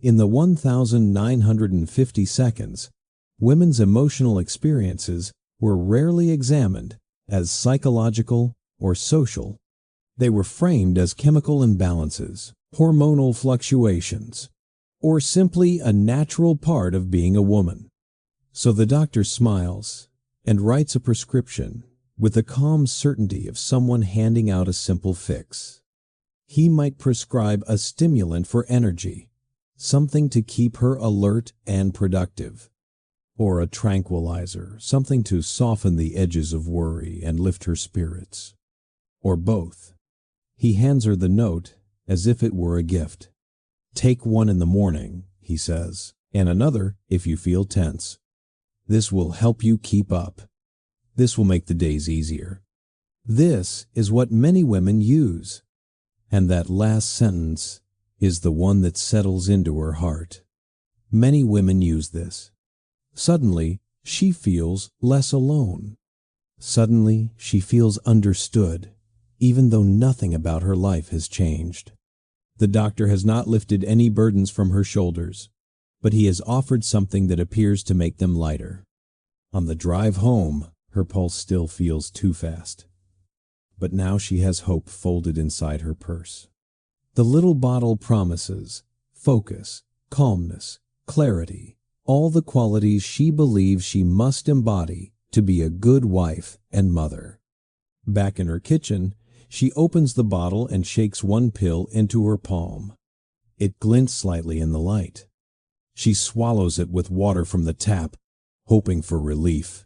In the 1,950 seconds, women's emotional experiences were rarely examined as psychological or social. They were framed as chemical imbalances, hormonal fluctuations, or simply a natural part of being a woman. So the doctor smiles and writes a prescription with the calm certainty of someone handing out a simple fix. He might prescribe a stimulant for energy, something to keep her alert and productive, or a tranquilizer, something to soften the edges of worry and lift her spirits, or both. He hands her the note as if it were a gift. Take one in the morning, he says, and another if you feel tense. This will help you keep up. This will make the days easier. This is what many women use. And that last sentence is the one that settles into her heart. Many women use this. Suddenly, she feels less alone. Suddenly, she feels understood, even though nothing about her life has changed. The doctor has not lifted any burdens from her shoulders, but he has offered something that appears to make them lighter. On the drive home, her pulse still feels too fast. But now she has hope folded inside her purse. The little bottle promises focus, calmness, clarity, all the qualities she believes she must embody to be a good wife and mother. Back in her kitchen, she opens the bottle and shakes one pill into her palm. It glints slightly in the light. She swallows it with water from the tap, hoping for relief.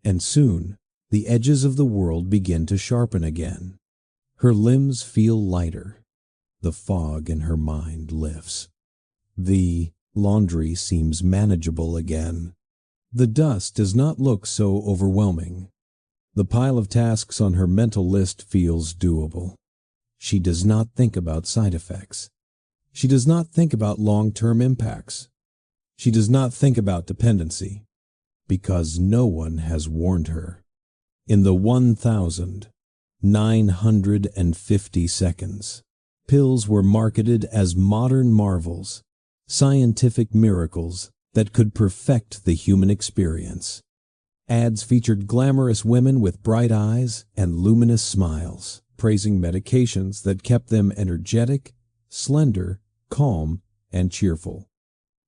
And soon, the edges of the world begin to sharpen again. Her limbs feel lighter. The fog in her mind lifts. The laundry seems manageable again. The dust does not look so overwhelming. The pile of tasks on her mental list feels doable. She does not think about side effects. She does not think about long-term impacts. She does not think about dependency, because no one has warned her. In the 1,950 seconds, pills were marketed as modern marvels, scientific miracles that could perfect the human experience. Ads featured glamorous women with bright eyes and luminous smiles, praising medications that kept them energetic, slender, calm, and cheerful.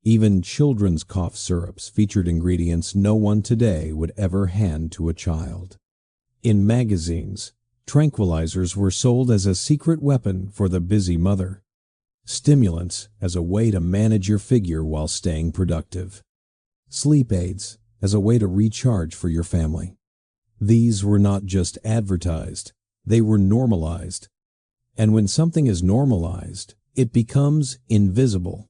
Even children's cough syrups featured ingredients no one today would ever hand to a child. In magazines, tranquilizers were sold as a secret weapon for the busy mother. Stimulants as a way to manage your figure while staying productive. Sleep aids as a way to recharge for your family. These were not just advertised, they were normalized. And when something is normalized, it becomes invisible.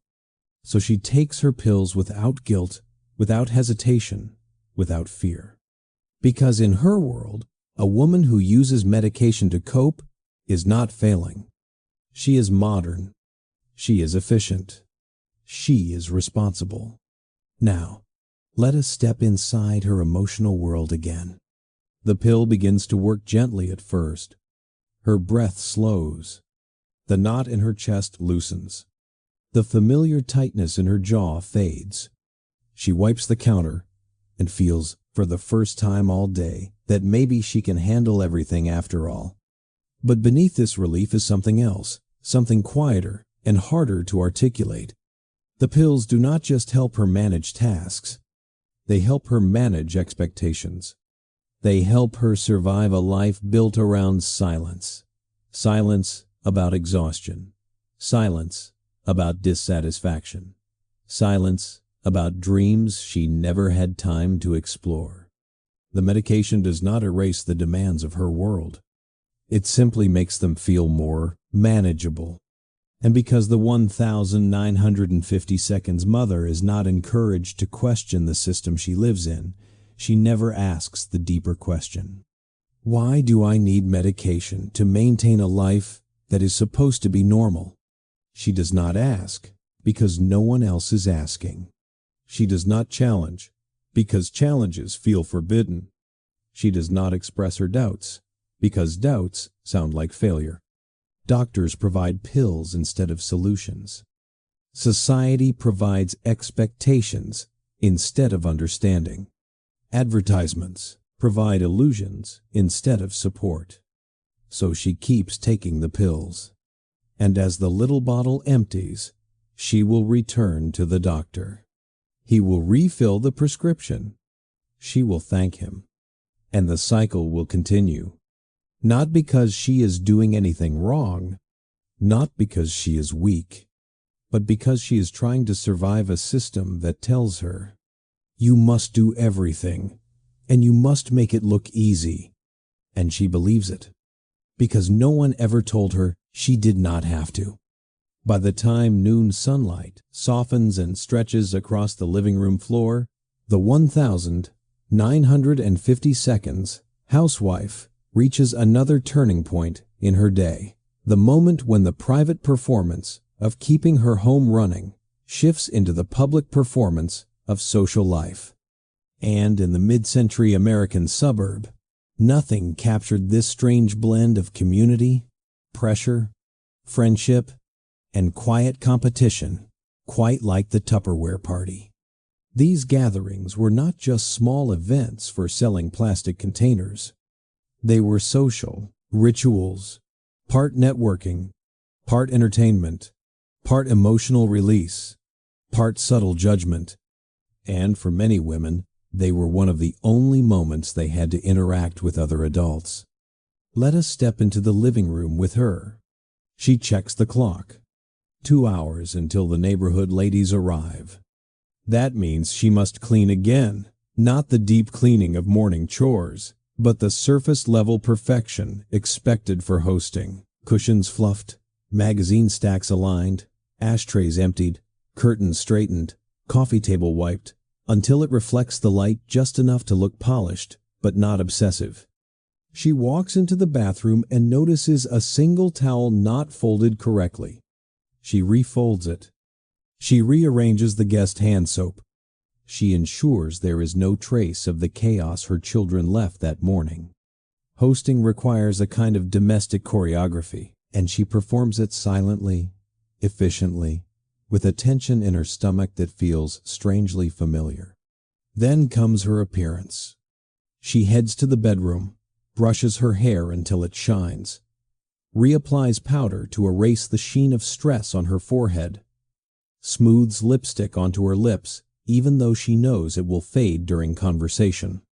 So she takes her pills without guilt, without hesitation, without fear. Because in her world, a woman who uses medication to cope is not failing. She is modern. She is efficient. She is responsible. Now, let us step inside her emotional world again. The pill begins to work gently at first. Her breath slows. The knot in her chest loosens. The familiar tightness in her jaw fades. She wipes the counter and feels, for the first time all day, that maybe she can handle everything after all. But beneath this relief is something else, something quieter and harder to articulate. The pills do not just help her manage tasks. They help her manage expectations. They help her survive a life built around silence. Silence about exhaustion. Silence about dissatisfaction. Silence about dreams she never had time to explore. The medication does not erase the demands of her world. It simply makes them feel more manageable. And because the 1,950 seconds mother is not encouraged to question the system she lives in, she never asks the deeper question. Why do I need medication to maintain a life that is supposed to be normal? She does not ask because no one else is asking. She does not challenge because challenges feel forbidden. She does not express her doubts because doubts sound like failure. Doctors provide pills instead of solutions. Society provides expectations instead of understanding. Advertisements provide illusions instead of support. So she keeps taking the pills. And as the little bottle empties, she will return to the doctor. He will refill the prescription. She will thank him. And the cycle will continue. Not because she is doing anything wrong, not because she is weak, but because she is trying to survive a system that tells her, you must do everything, and you must make it look easy. And she believes it, because no one ever told her she did not have to. By the time noon sunlight softens and stretches across the living room floor, the 1,950 seconds housewife reaches another turning point in her day, the moment when the private performance of keeping her home running shifts into the public performance of social life. And in the mid-century American suburb, Nothing captured this strange blend of community, pressure, friendship, and quiet competition quite like the Tupperware party. These gatherings were not just small events for selling plastic containers. They were social rituals, part networking, part entertainment, part emotional release, part subtle judgment, and for many women, they were one of the only moments they had to interact with other adults. Let us step into the living room with her. She checks the clock. 2 hours until the neighborhood ladies arrive. That means she must clean again, not the deep cleaning of morning chores, but the surface-level perfection expected for hosting. Cushions fluffed, magazine stacks aligned, ashtrays emptied, curtains straightened, coffee table wiped, until it reflects the light just enough to look polished, but not obsessive. She walks into the bathroom and notices a single towel not folded correctly. She refolds it. She rearranges the guest hand soap. She ensures there is no trace of the chaos her children left that morning. Hosting requires a kind of domestic choreography, and she performs it silently, efficiently, with a tension in her stomach that feels strangely familiar. Then comes her appearance. She heads to the bedroom, brushes her hair until it shines, reapplies powder to erase the sheen of stress on her forehead, smooths lipstick onto her lips, even though she knows it will fade during conversation.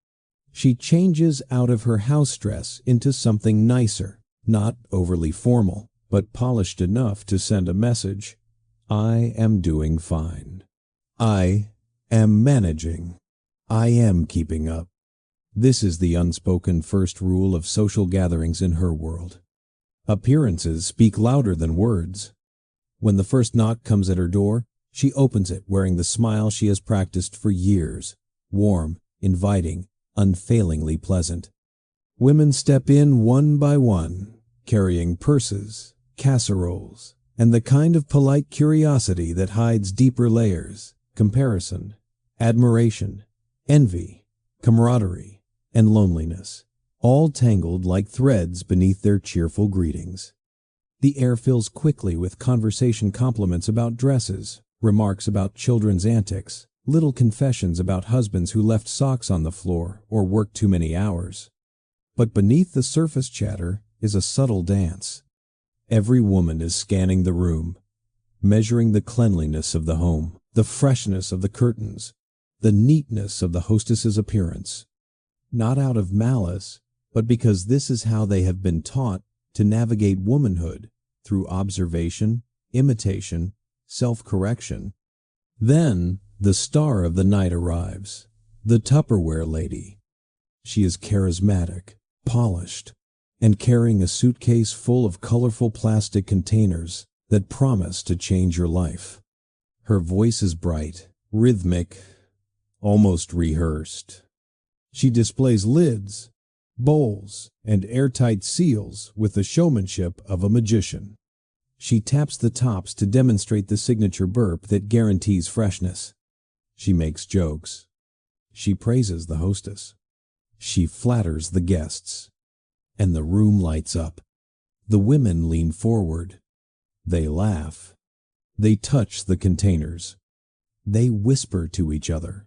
She changes out of her house dress into something nicer, not overly formal, but polished enough to send a message. I am doing fine. I am managing. I am keeping up. This is the unspoken first rule of social gatherings in her world. Appearances speak louder than words. When the first knock comes at her door, she opens it wearing the smile she has practiced for years, warm, inviting, unfailingly pleasant. Women step in one by one, carrying purses, casseroles, and the kind of polite curiosity that hides deeper layers: comparison, admiration, envy, camaraderie, and loneliness, all tangled like threads beneath their cheerful greetings. The air fills quickly with conversation compliments about dresses, remarks about children's antics, little confessions about husbands who left socks on the floor or worked too many hours. But beneath the surface chatter is a subtle dance. Every woman is scanning the room, measuring the cleanliness of the home, the freshness of the curtains, the neatness of the hostess's appearance. Not out of malice, but because this is how they have been taught to navigate womanhood, through observation, imitation, self-correction. Then the star of the night arrives, the Tupperware lady. She is charismatic, polished, and carrying a suitcase full of colorful plastic containers that promise to change your life. Her voice is bright, rhythmic, almost rehearsed. She displays lids, bowls, and airtight seals with the showmanship of a magician. She taps the tops to demonstrate the signature burp that guarantees freshness. She makes jokes. She praises the hostess. She flatters the guests. And the room lights up. The women lean forward. They laugh. They touch the containers. They whisper to each other.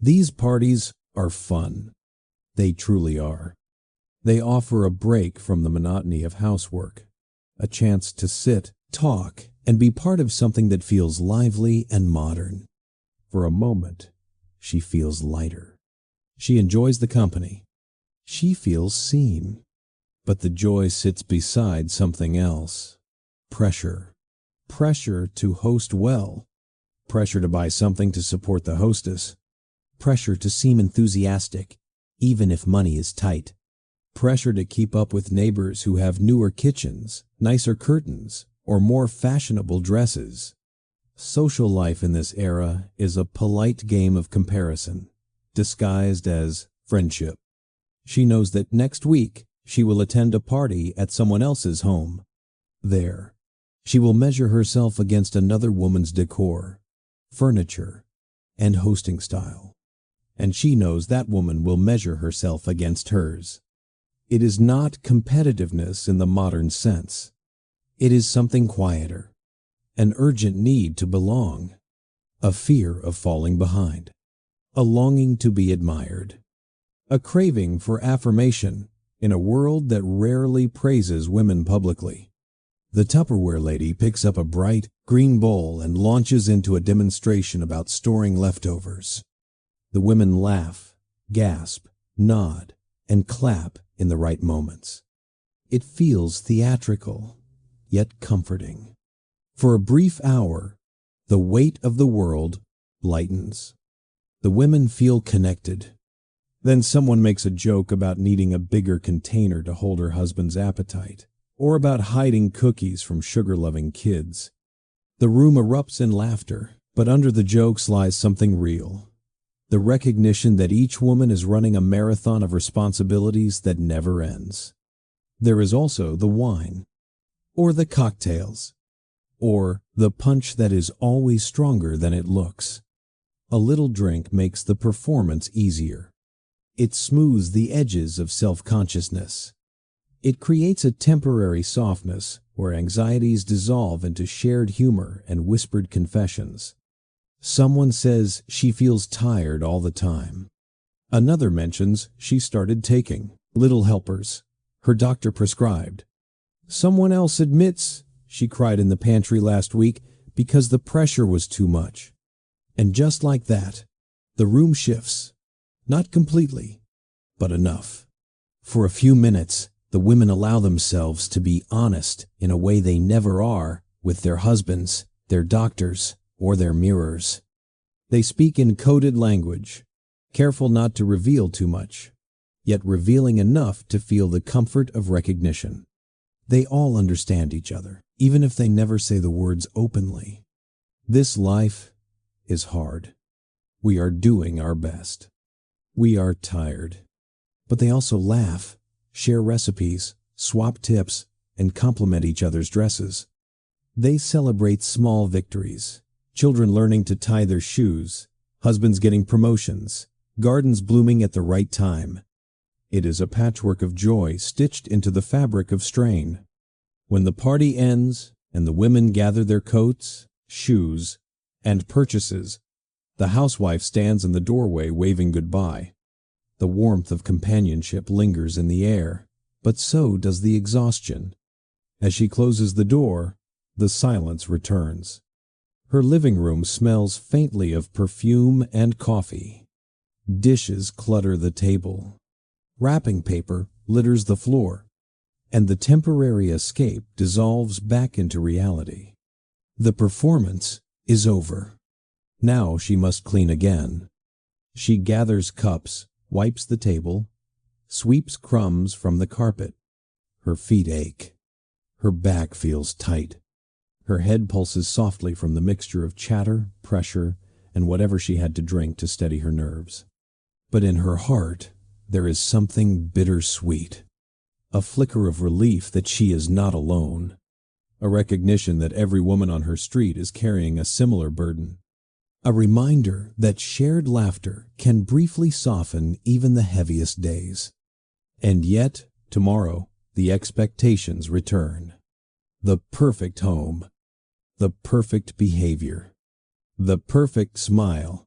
These parties are fun. They truly are. They offer a break from the monotony of housework, a chance to sit, talk, and be part of something that feels lively and modern. For a moment, she feels lighter. She enjoys the company. She feels seen. But the joy sits beside something else. Pressure. Pressure to host well. Pressure to buy something to support the hostess. Pressure to seem enthusiastic, even if money is tight. Pressure to keep up with neighbors who have newer kitchens, nicer curtains, or more fashionable dresses. Social life in this era is a polite game of comparison, disguised as friendship. She knows that next week she will attend a party at someone else's home. There, she will measure herself against another woman's decor, furniture, and hosting style. And she knows that woman will measure herself against hers. It is not competitiveness in the modern sense. It is something quieter, an urgent need to belong, a fear of falling behind, a longing to be admired, a craving for affirmation in a world that rarely praises women publicly. The Tupperware lady picks up a bright, green bowl and launches into a demonstration about storing leftovers. The women laugh, gasp, nod, and clap in the right moments. It feels theatrical, yet comforting. For a brief hour, the weight of the world lightens. The women feel connected. Then someone makes a joke about needing a bigger container to hold her husband's appetite, or about hiding cookies from sugar-loving kids. The room erupts in laughter, but under the jokes lies something real. The recognition that each woman is running a marathon of responsibilities that never ends. There is also the wine, or the cocktails, or the punch that is always stronger than it looks. A little drink makes the performance easier. It smooths the edges of self-consciousness. It creates a temporary softness where anxieties dissolve into shared humor and whispered confessions. Someone says she feels tired all the time. Another mentions she started taking little helpers her doctor prescribed. Someone else admits she cried in the pantry last week because the pressure was too much. And just like that, the room shifts. Not completely, but enough. For a few minutes, the women allow themselves to be honest in a way they never are with their husbands, their doctors, or their mirrors. They speak in coded language, careful not to reveal too much, yet revealing enough to feel the comfort of recognition. They all understand each other, even if they never say the words openly. This life is hard. We are doing our best. We are tired. But they also laugh, share recipes, swap tips, and compliment each other's dresses. They celebrate small victories, children learning to tie their shoes, husbands getting promotions, gardens blooming at the right time. It is a patchwork of joy stitched into the fabric of strain. When the party ends and the women gather their coats, shoes, and purchases, the housewife stands in the doorway waving goodbye. The warmth of companionship lingers in the air, but so does the exhaustion. As she closes the door, the silence returns. Her living room smells faintly of perfume and coffee. Dishes clutter the table. Wrapping paper litters the floor, and the temporary escape dissolves back into reality. The performance is over. Now she must clean again. She gathers cups, wipes the table, sweeps crumbs from the carpet. Her feet ache. Her back feels tight. Her head pulses softly from the mixture of chatter, pressure, and whatever she had to drink to steady her nerves. But in her heart, there is something bittersweet. A flicker of relief that she is not alone. A recognition that every woman on her street is carrying a similar burden. A reminder that shared laughter can briefly soften even the heaviest days. And yet, tomorrow, the expectations return. The perfect home. The perfect behavior. The perfect smile.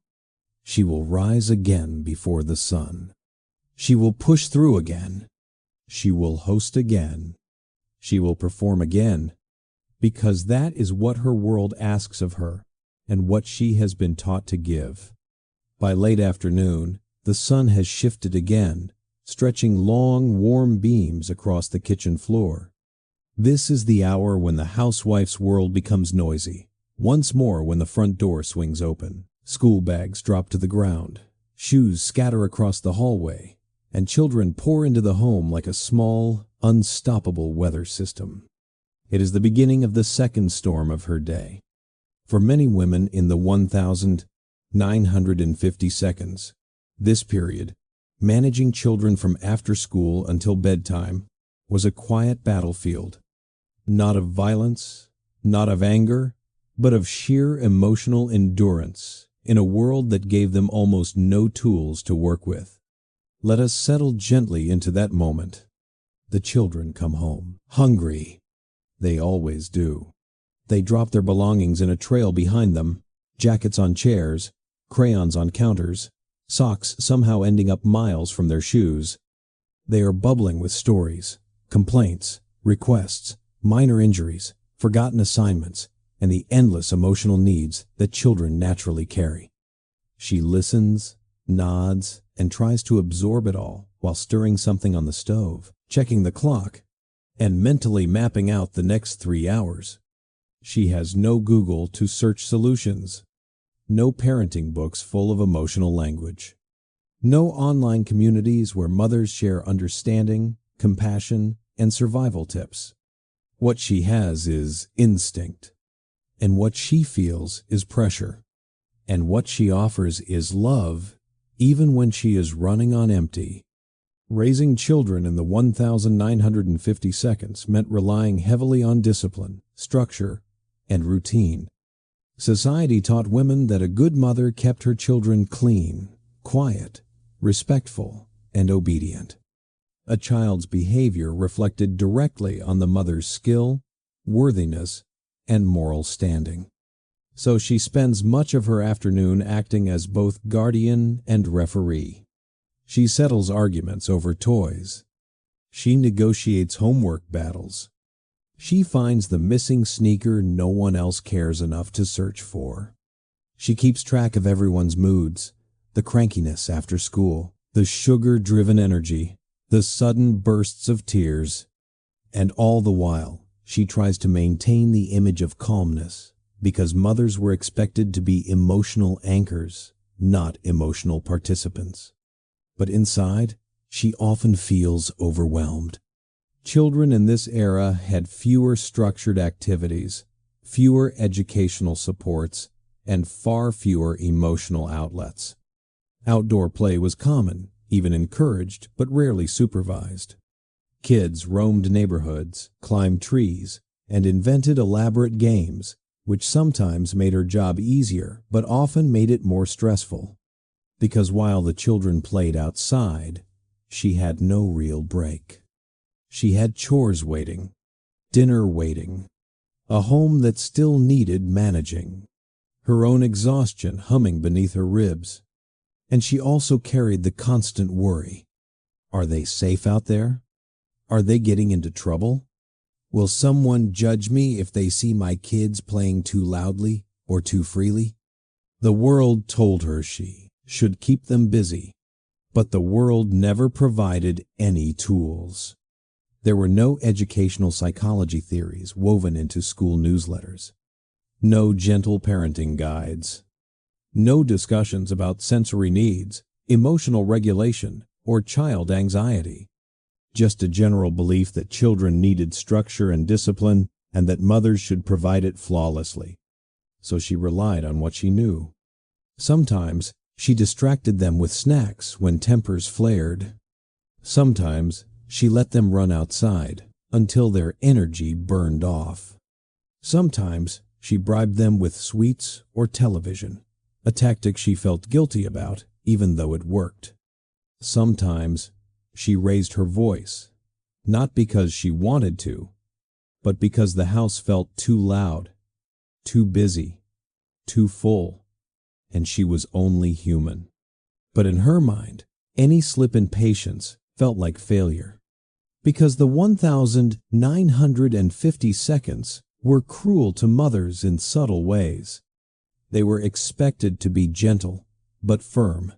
She will rise again before the sun. She will push through again. She will host again. She will perform again, because that is what her world asks of her and what she has been taught to give. By late afternoon, the sun has shifted again, stretching long, warm beams across the kitchen floor. This is the hour when the housewife's world becomes noisy. Once more when the front door swings open, school bags drop to the ground, shoes scatter across the hallway, and children pour into the home like a small, unstoppable weather system. It is the beginning of the second storm of her day. For many women in the 1,950 seconds, this period, managing children from after school until bedtime, was a quiet battlefield. Not of violence, not of anger, but of sheer emotional endurance in a world that gave them almost no tools to work with. Let us settle gently into that moment, The children come home, hungry. They always do. They drop their belongings in a trail behind them, jackets on chairs, crayons on counters, socks somehow ending up miles from their shoes. They are bubbling with stories, complaints, requests, minor injuries, forgotten assignments, and the endless emotional needs that children naturally carry. She listens, nods, and tries to absorb it all while stirring something on the stove, checking the clock, and mentally mapping out the next 3 hours. She has no Google to search solutions, no parenting books full of emotional language, no online communities where mothers share understanding, compassion, and survival tips. What she has is instinct, and what she feels is pressure, and what she offers is love, even when she is running on empty. Raising children in the 1,950 seconds meant relying heavily on discipline, structure, and routine. Society taught women that a good mother kept her children clean, quiet, respectful, and obedient. A child's behavior reflected directly on the mother's skill, worthiness, and moral standing. So she spends much of her afternoon acting as both guardian and referee. She settles arguments over toys. She negotiates homework battles. She finds the missing sneaker no one else cares enough to search for. She keeps track of everyone's moods, the crankiness after school, the sugar-driven energy, the sudden bursts of tears. And all the while, she tries to maintain the image of calmness, because mothers were expected to be emotional anchors, not emotional participants. But inside, she often feels overwhelmed. Children in this era had fewer structured activities, fewer educational supports, and far fewer emotional outlets. Outdoor play was common, even encouraged, but rarely supervised. Kids roamed neighborhoods, climbed trees, and invented elaborate games, which sometimes made her job easier, but often made it more stressful. Because while the children played outside, she had no real break. She had chores waiting, dinner waiting, a home that still needed managing, her own exhaustion humming beneath her ribs. And she also carried the constant worry. Are they safe out there? Are they getting into trouble? Will someone judge me if they see my kids playing too loudly or too freely? The world told her she should keep them busy, but the world never provided any tools. There were no educational psychology theories woven into school newsletters, no gentle parenting guides, no discussions about sensory needs, emotional regulation, or child anxiety. Just a general belief that children needed structure and discipline and that mothers should provide it flawlessly. So she relied on what she knew. Sometimes she distracted them with snacks when tempers flared. Sometimes she let them run outside until their energy burned off. Sometimes she bribed them with sweets or television, a tactic she felt guilty about even though it worked. Sometimes she raised her voice, not because she wanted to, but because the house felt too loud, too busy, too full, and she was only human. But in her mind, any slip in patience felt like failure, because the 1,950 seconds were cruel to mothers in subtle ways. They were expected to be gentle but firm,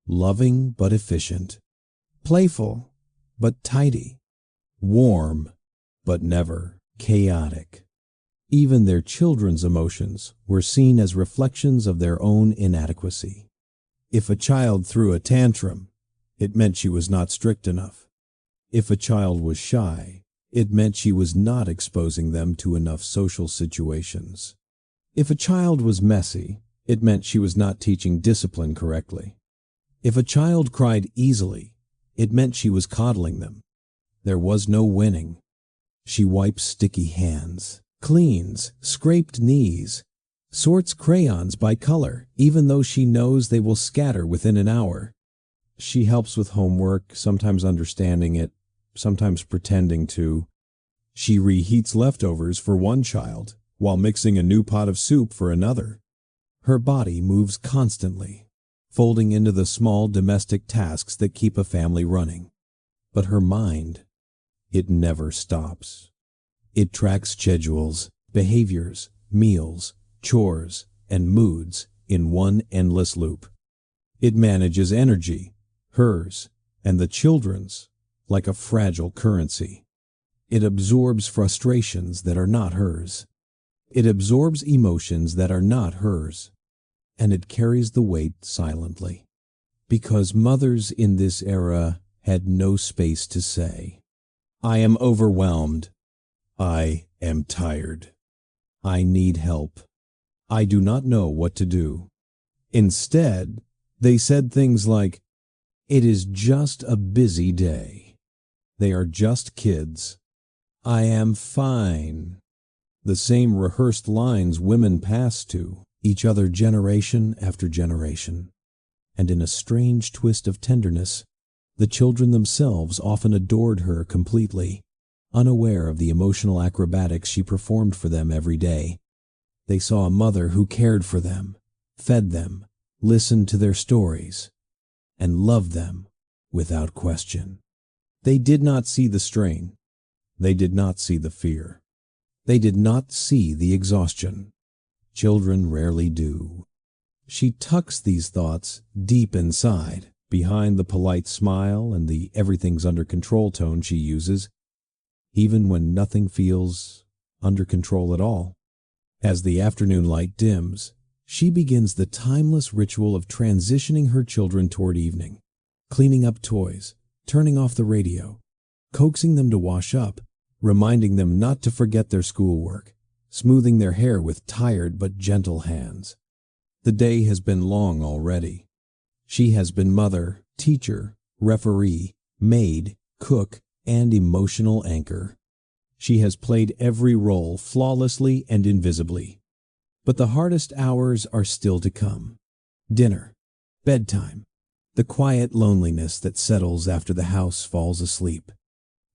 loving but efficient, playful but tidy, warm but never chaotic. Even their children's emotions were seen as reflections of their own inadequacy. If a child threw a tantrum, it meant she was not strict enough. If a child was shy, it meant she was not exposing them to enough social situations. If a child was messy, it meant she was not teaching discipline correctly. If a child cried easily, it meant she was coddling them. There was no winning. She wipes sticky hands, cleans scraped knees, sorts crayons by color, even though she knows they will scatter within an hour. She helps with homework, sometimes understanding it, sometimes pretending to. She reheats leftovers for one child while mixing a new pot of soup for another. Her body moves constantly, folding into the small domestic tasks that keep a family running. But her mind, it never stops. It tracks schedules, behaviors, meals, chores, and moods in one endless loop. It manages energy, hers, and the children's, like a fragile currency. It absorbs frustrations that are not hers. It absorbs emotions that are not hers. And it carries the weight silently. Because mothers in this era had no space to say, "I am overwhelmed. I am tired. I need help. I do not know what to do." Instead, they said things like, "It is just a busy day. They are just kids. I am fine." The same rehearsed lines women pass to each other generation after generation. And in a strange twist of tenderness, the children themselves often adored her completely, unaware of the emotional acrobatics she performed for them every day. They saw a mother who cared for them, fed them, listened to their stories, and loved them without question. They did not see the strain. They did not see the fear. They did not see the exhaustion. Children rarely do. She tucks these thoughts deep inside, behind the polite smile and the everything's under control tone she uses, even when nothing feels under control at all. As the afternoon light dims, she begins the timeless ritual of transitioning her children toward evening, cleaning up toys, turning off the radio, coaxing them to wash up, reminding them not to forget their schoolwork, smoothing their hair with tired but gentle hands. The day has been long already. She has been mother, teacher, referee, maid, cook, and emotional anchor. She has played every role flawlessly and invisibly. But the hardest hours are still to come. Dinner, bedtime, the quiet loneliness that settles after the house falls asleep.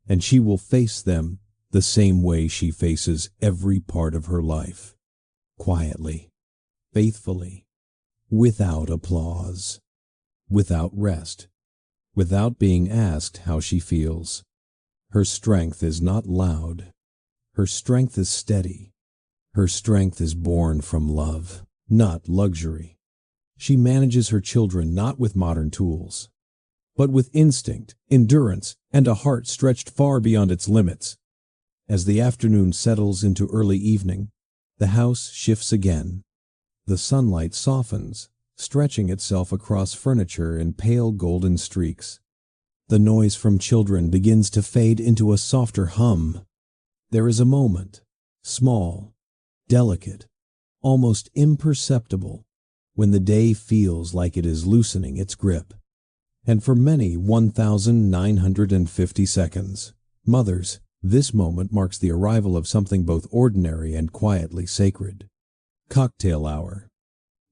And she will face them the same way she faces every part of her life. Quietly, faithfully, without applause, without rest, without being asked how she feels. Her strength is not loud. Her strength is steady. Her strength is born from love, not luxury. She manages her children not with modern tools, but with instinct, endurance, and a heart stretched far beyond its limits. As the afternoon settles into early evening, the house shifts again. The sunlight softens, stretching itself across furniture in pale golden streaks. The noise from children begins to fade into a softer hum. There is a moment, small, delicate, almost imperceptible, when the day feels like it is loosening its grip. And for many 1,950 seconds, mothers, this moment marks the arrival of something both ordinary and quietly sacred. Cocktail hour.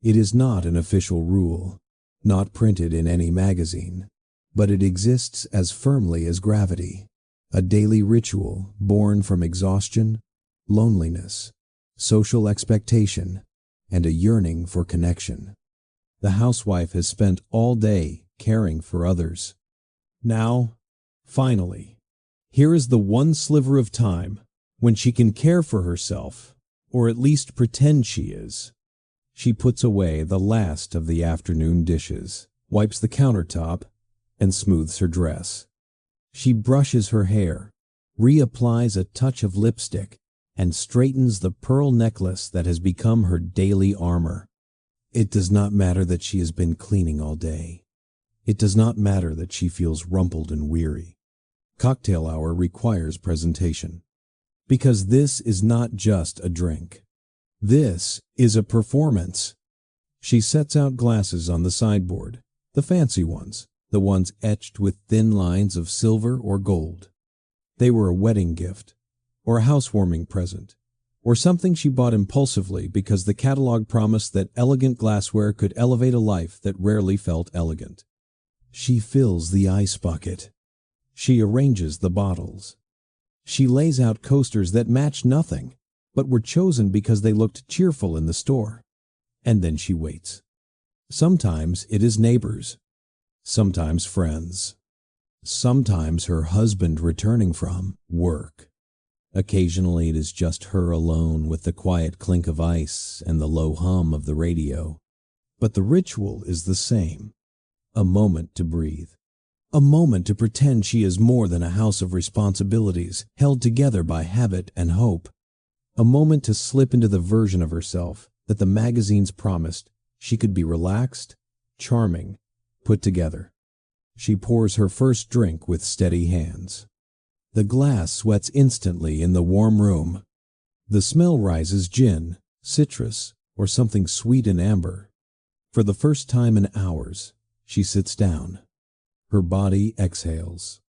It is not an official rule, not printed in any magazine, but it exists as firmly as gravity, a daily ritual born from exhaustion, loneliness, social expectation, and a yearning for connection. The housewife has spent all day caring for others. Now, finally, here is the one sliver of time when she can care for herself, or at least pretend she is. She puts away the last of the afternoon dishes, wipes the countertop, and smooths her dress. She brushes her hair, reapplies a touch of lipstick, and straightens the pearl necklace that has become her daily armor. It does not matter that she has been cleaning all day. It does not matter that she feels rumpled and weary. Cocktail hour requires presentation. Because this is not just a drink. This is a performance. She sets out glasses on the sideboard, the fancy ones, the ones etched with thin lines of silver or gold. They were a wedding gift, or a housewarming present, or something she bought impulsively because the catalog promised that elegant glassware could elevate a life that rarely felt elegant. She fills the ice bucket. She arranges the bottles. She lays out coasters that match nothing, but were chosen because they looked cheerful in the store. And then she waits. Sometimes it is neighbors, sometimes friends, sometimes her husband returning from work. Occasionally it is just her alone with the quiet clink of ice and the low hum of the radio. But the ritual is the same. A moment to breathe. A moment to pretend she is more than a house of responsibilities held together by habit and hope. A moment to slip into the version of herself that the magazines promised she could be relaxed, charming, put together. She pours her first drink with steady hands. The glass sweats instantly in the warm room. The smell rises gin, citrus, or something sweet and amber. For the first time in hours, she sits down. Her body exhales.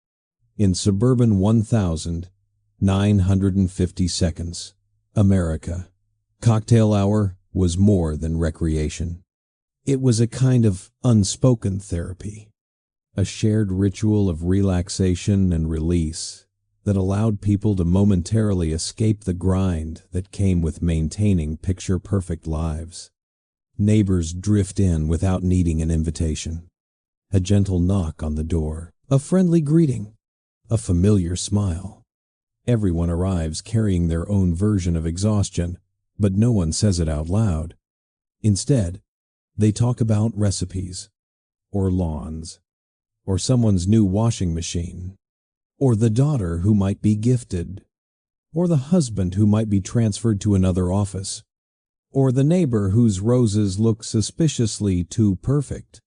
In suburban 1,950 seconds, America, cocktail hour was more than recreation. It was a kind of unspoken therapy, a shared ritual of relaxation and release that allowed people to momentarily escape the grind that came with maintaining picture-perfect lives. Neighbors drift in without needing an invitation. A gentle knock on the door, a friendly greeting, a familiar smile. Everyone arrives carrying their own version of exhaustion, but no one says it out loud. Instead, they talk about recipes, or lawns, or someone's new washing machine, or the daughter who might be gifted, or the husband who might be transferred to another office, or the neighbor whose roses look suspiciously too perfect.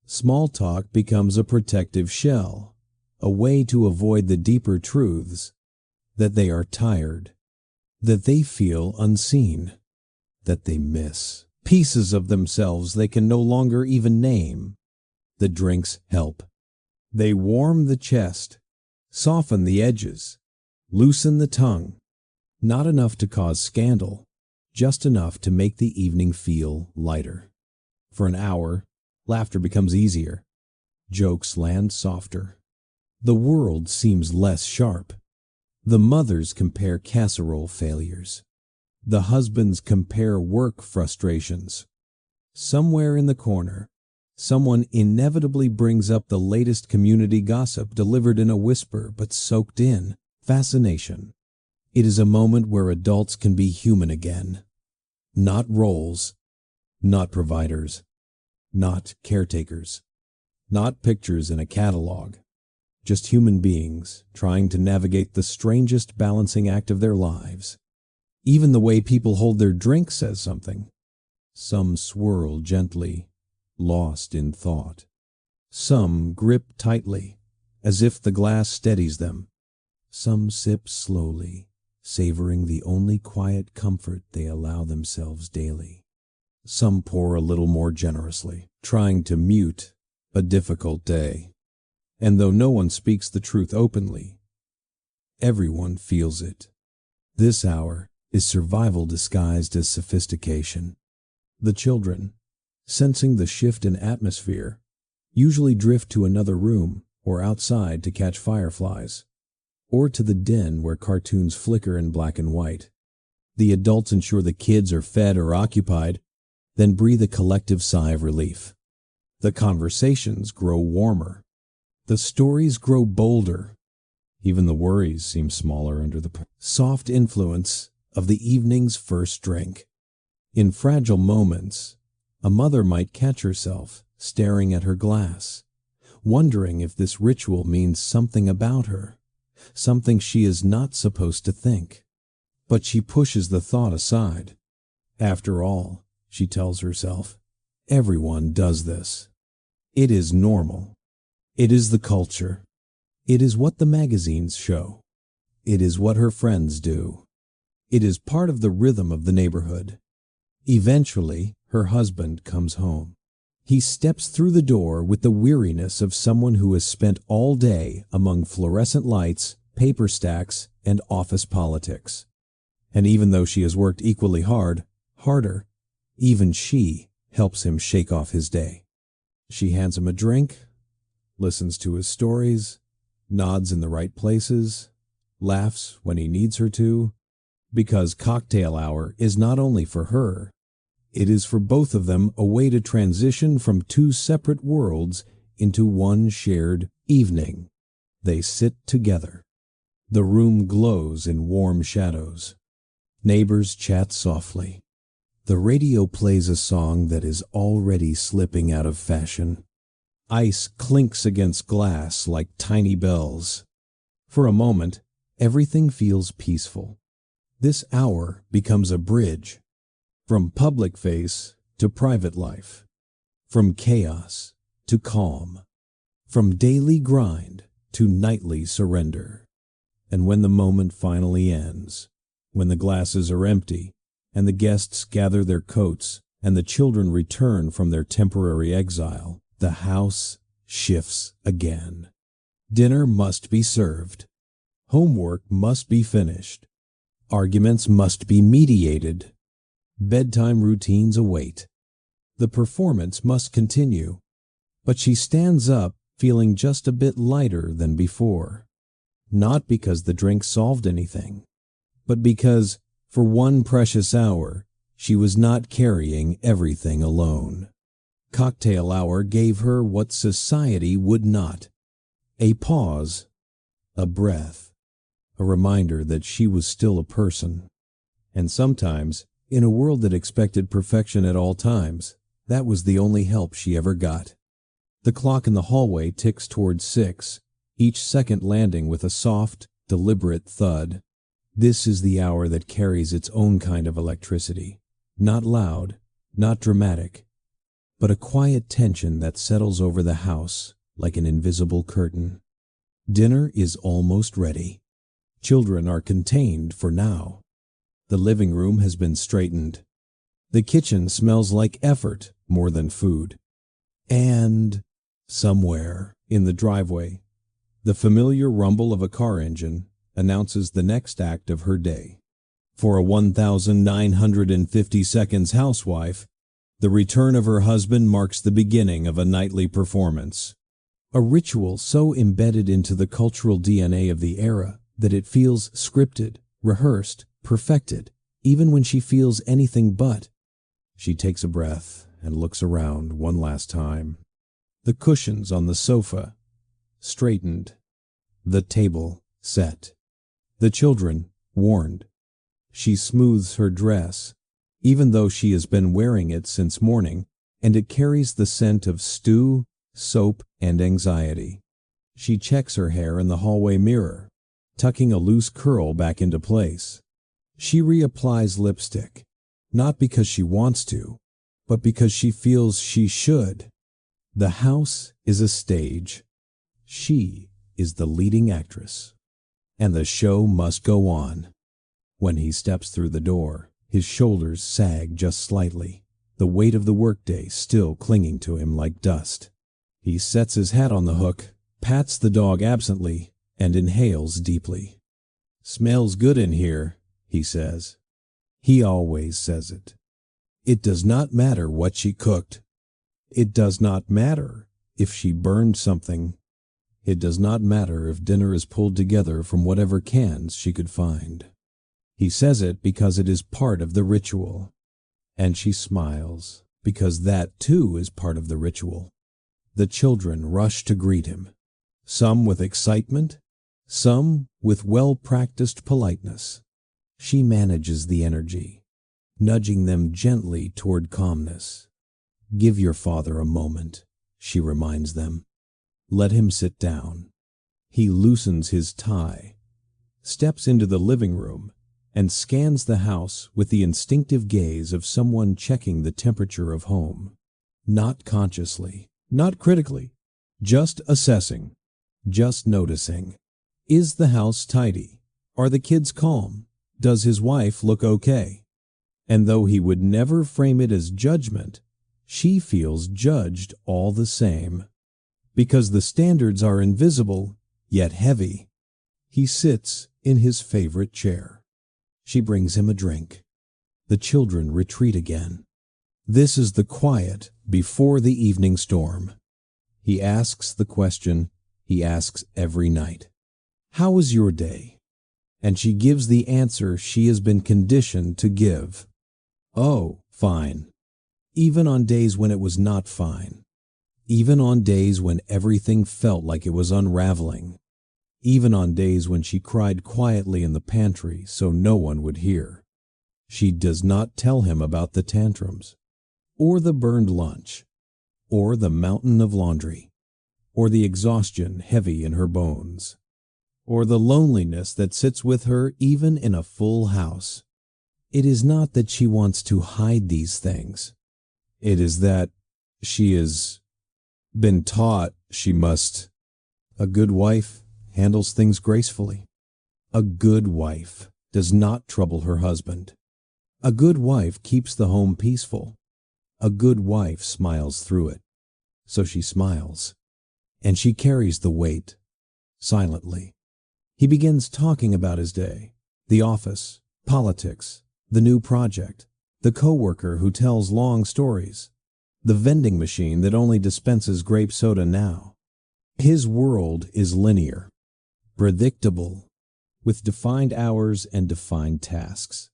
Small talk becomes a protective shell, a way to avoid the deeper truths, that they are tired, that they feel unseen, that they miss pieces of themselves they can no longer even name. The drinks help. They warm the chest, soften the edges, loosen the tongue. Not enough to cause scandal, just enough to make the evening feel lighter. For an hour, laughter becomes easier. Jokes land softer. The world seems less sharp. The mothers compare casserole failures. The husbands compare work frustrations. Somewhere in the corner, someone inevitably brings up the latest community gossip delivered in a whisper but soaked in fascination. It is a moment where adults can be human again. Not roles, not providers, not caretakers, not pictures in a catalog. Just human beings trying to navigate the strangest balancing act of their lives. Even the way people hold their drink says something. Some swirl gently, lost in thought. Some grip tightly, as if the glass steadies them. Some sip slowly, savoring the only quiet comfort they allow themselves daily. Some pour a little more generously, trying to mute a difficult day. And though no one speaks the truth openly, everyone feels it. This hour is survival disguised as sophistication. The children, sensing the shift in atmosphere, usually drift to another room or outside to catch fireflies, or to the den where cartoons flicker in black and white. The adults ensure the kids are fed or occupied, then breathe a collective sigh of relief. The conversations grow warmer. The stories grow bolder. Even the worries seem smaller under the soft influence of the evening's first drink. In fragile moments, a mother might catch herself staring at her glass, wondering if this ritual means something about her, something she is not supposed to think. But she pushes the thought aside. After all, she tells herself, everyone does this. It is normal. It is the culture. It is what the magazines show. It is what her friends do. It is part of the rhythm of the neighborhood. Eventually, her husband comes home. He steps through the door with the weariness of someone who has spent all day among fluorescent lights, paper stacks, and office politics. And even though she has worked equally harder, even she helps him shake off his day. She hands him a drink, listens to his stories, nods in the right places, laughs when he needs her to, because cocktail hour is not only for her, it is for both of them a way to transition from two separate worlds into one shared evening. They sit together. The room glows in warm shadows. Neighbors chat softly. The radio plays a song that is already slipping out of fashion. Ice clinks against glass like tiny bells. For a moment, everything feels peaceful. This hour becomes a bridge from public face to private life, from chaos to calm, from daily grind to nightly surrender. And when the moment finally ends, when the glasses are empty and the guests gather their coats and the children return from their temporary exile, the house shifts again. Dinner must be served. Homework must be finished. Arguments must be mediated. Bedtime routines await. The performance must continue. But she stands up feeling just a bit lighter than before. Not because the drink solved anything, but because, for one precious hour, she was not carrying everything alone. Cocktail hour gave her what society would not. A pause, a breath, a reminder that she was still a person. And sometimes, in a world that expected perfection at all times, that was the only help she ever got. The clock in the hallway ticks towards 6, each second landing with a soft, deliberate thud. This is the hour that carries its own kind of electricity. Not loud, not dramatic, but a quiet tension that settles over the house like an invisible curtain. Dinner is almost ready. Children are contained for now. The living room has been straightened. The kitchen smells like effort more than food. And somewhere in the driveway, the familiar rumble of a car engine announces the next act of her day. For a 1,950 seconds housewife, the return of her husband marks the beginning of a nightly performance. A ritual so embedded into the cultural DNA of the era that it feels scripted, rehearsed, perfected, even when she feels anything but. She takes a breath and looks around one last time. The cushions on the sofa straightened. The table set. The children warned. She smooths her dress, even though she has been wearing it since morning, and it carries the scent of stew, soap, and anxiety. She checks her hair in the hallway mirror, tucking a loose curl back into place. She reapplies lipstick, not because she wants to, but because she feels she should. The house is a stage. She is the leading actress. And the show must go on. When he steps through the door, his shoulders sag just slightly, the weight of the workday still clinging to him like dust. He sets his hat on the hook, pats the dog absently, and inhales deeply. "Smells good in here," he says. He always says it. It does not matter what she cooked. It does not matter if she burned something. It does not matter if dinner is pulled together from whatever cans she could find. He says it because it is part of the ritual. And she smiles, because that too is part of the ritual. The children rush to greet him, some with excitement, some with well-practiced politeness. She manages the energy, nudging them gently toward calmness. "Give your father a moment," she reminds them. "Let him sit down." He loosens his tie, steps into the living room, and scans the house with the instinctive gaze of someone checking the temperature of home. Not consciously, not critically, just assessing, just noticing. Is the house tidy? Are the kids calm? Does his wife look okay? And though he would never frame it as judgment, she feels judged all the same. Because the standards are invisible, yet heavy. He sits in his favorite chair. She brings him a drink. The children retreat again. This is the quiet before the evening storm. He asks the question, He asks every night, "How was your day?" And she gives the answer she has been conditioned to give. "Oh, fine." Even on days when it was not fine. Even on days when everything felt like it was unraveling. Even on days when she cried quietly in the pantry so no one would hear. She does not tell him about the tantrums, or the burned lunch, or the mountain of laundry, or the exhaustion heavy in her bones, or the loneliness that sits with her even in a full house. It is not that she wants to hide these things. It is that she has been taught she must. A good wife handles things gracefully. A good wife does not trouble her husband. A good wife keeps the home peaceful. A good wife smiles through it. So she smiles, and she carries the weight, silently. He begins talking about his day, the office, politics, the new project, the coworker who tells long stories, the vending machine that only dispenses grape soda now. His world is linear, predictable, with defined hours and defined tasks.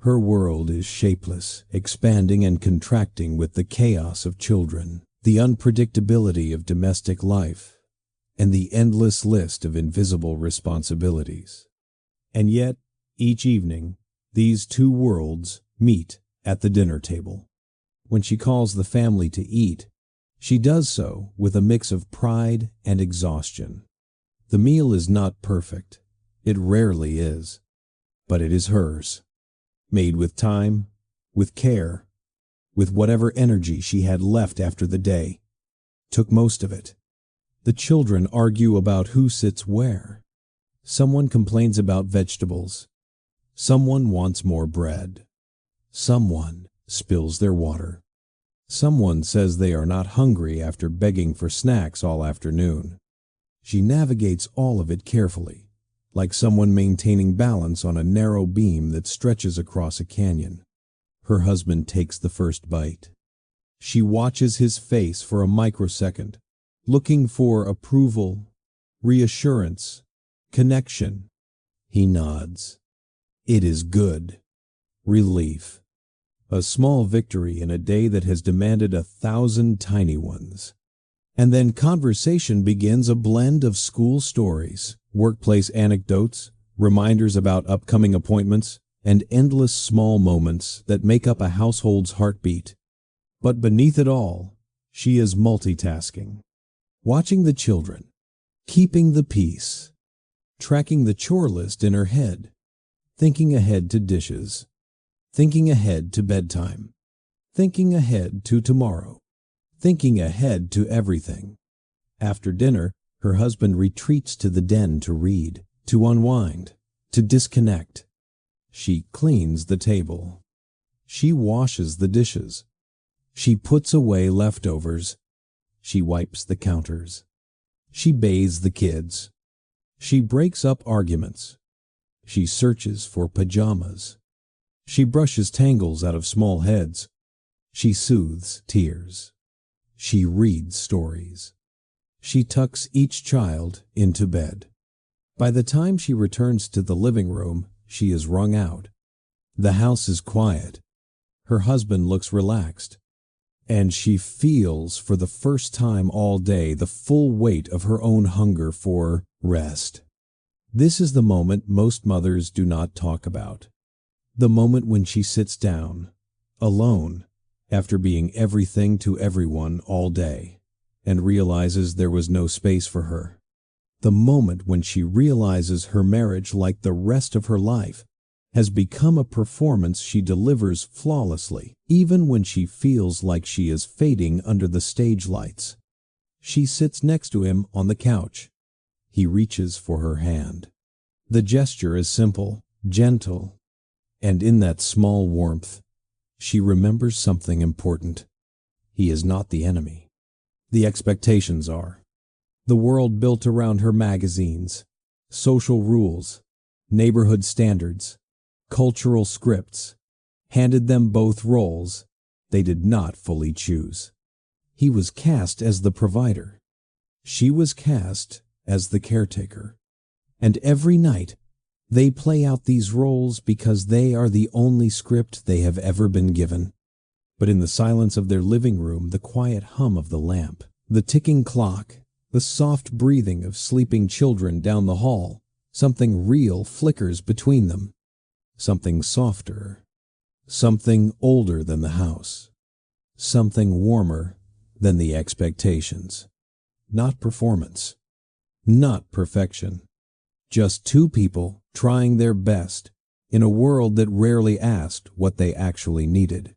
Her world is shapeless, expanding and contracting with the chaos of children, the unpredictability of domestic life, and the endless list of invisible responsibilities. And yet, each evening, these two worlds meet at the dinner table. When she calls the family to eat, she does so with a mix of pride and exhaustion. The meal is not perfect. It rarely is. But it is hers. Made with time, with care, with whatever energy she had left after the day. Took most of it. The children argue about who sits where. Someone complains about vegetables. Someone wants more bread. Someone spills their water. Someone says they are not hungry after begging for snacks all afternoon. She navigates all of it carefully, like someone maintaining balance on a narrow beam that stretches across a canyon. Her husband takes the first bite. She watches his face for a microsecond, looking for approval, reassurance, connection. He nods. It is good. Relief. A small victory in a day that has demanded 1,000 tiny ones. And then conversation begins, a blend of school stories, workplace anecdotes, reminders about upcoming appointments, and endless small moments that make up a household's heartbeat. But beneath it all, she is multitasking. Watching the children, keeping the peace, tracking the chore list in her head, thinking ahead to dishes, thinking ahead to bedtime, thinking ahead to tomorrow, thinking ahead to everything. After dinner, her husband retreats to the den to read, to unwind, to disconnect. She cleans the table. She washes the dishes. She puts away leftovers. She wipes the counters. She bathes the kids. She breaks up arguments. She searches for pajamas. She brushes tangles out of small heads. She soothes tears. She reads stories. She tucks each child into bed. By the time she returns to the living room, she is wrung out. The house is quiet. Her husband looks relaxed. And she feels for the first time all day the full weight of her own hunger for rest. This is the moment most mothers do not talk about. The moment when she sits down, alone, after being everything to everyone all day, and realizes there was no space for her. The moment when she realizes her marriage, like the rest of her life, has become a performance she delivers flawlessly, even when she feels like she is fading under the stage lights. She sits next to him on the couch. He reaches for her hand. The gesture is simple, gentle, and in that small warmth, she remembers something important. He is not the enemy. The expectations are. The world built around her magazines, social rules, neighborhood standards, cultural scripts, handed them both roles they did not fully choose. He was cast as the provider. She was cast as the caretaker, and every night they play out these roles because they are the only script they have ever been given. But in the silence of their living room, the quiet hum of the lamp, the ticking clock, the soft breathing of sleeping children down the hall, something real flickers between them. Something softer, something older than the house, something warmer than the expectations. Not performance, not perfection, just two people trying their best in a world that rarely asked what they actually needed.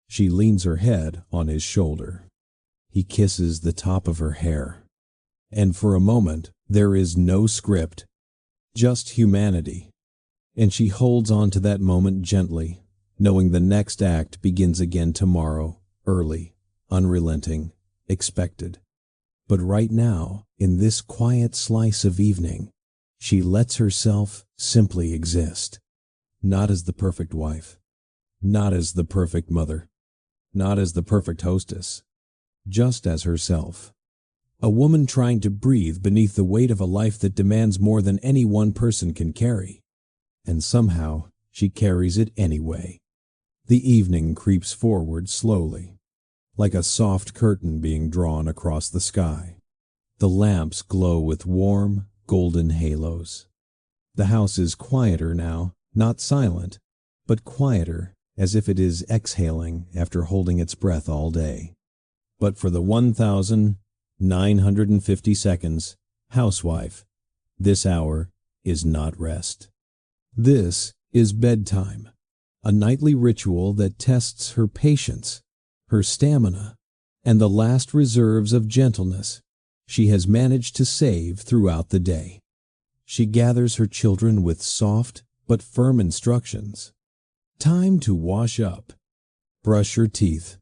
She leans her head on his shoulder. He kisses the top of her hair. And for a moment, there is no script, just humanity. And she holds on to that moment gently, knowing the next act begins again tomorrow, early, unrelenting, expected. But right now, in this quiet slice of evening, she lets herself simply exist. Not as the perfect wife, not as the perfect mother, not as the perfect hostess, just as herself. A woman trying to breathe beneath the weight of a life that demands more than any one person can carry. And somehow she carries it anyway. The evening creeps forward slowly, like a soft curtain being drawn across the sky. The lamps glow with warm, golden halos. The house is quieter now, not silent, but quieter, as if it is exhaling after holding its breath all day. But for the 1,950 seconds, housewife, this hour is not rest. This is bedtime, a nightly ritual that tests her patience, her stamina, and the last reserves of gentleness she has managed to save throughout the day. She gathers her children with soft but firm instructions. Time to wash up, brush your teeth,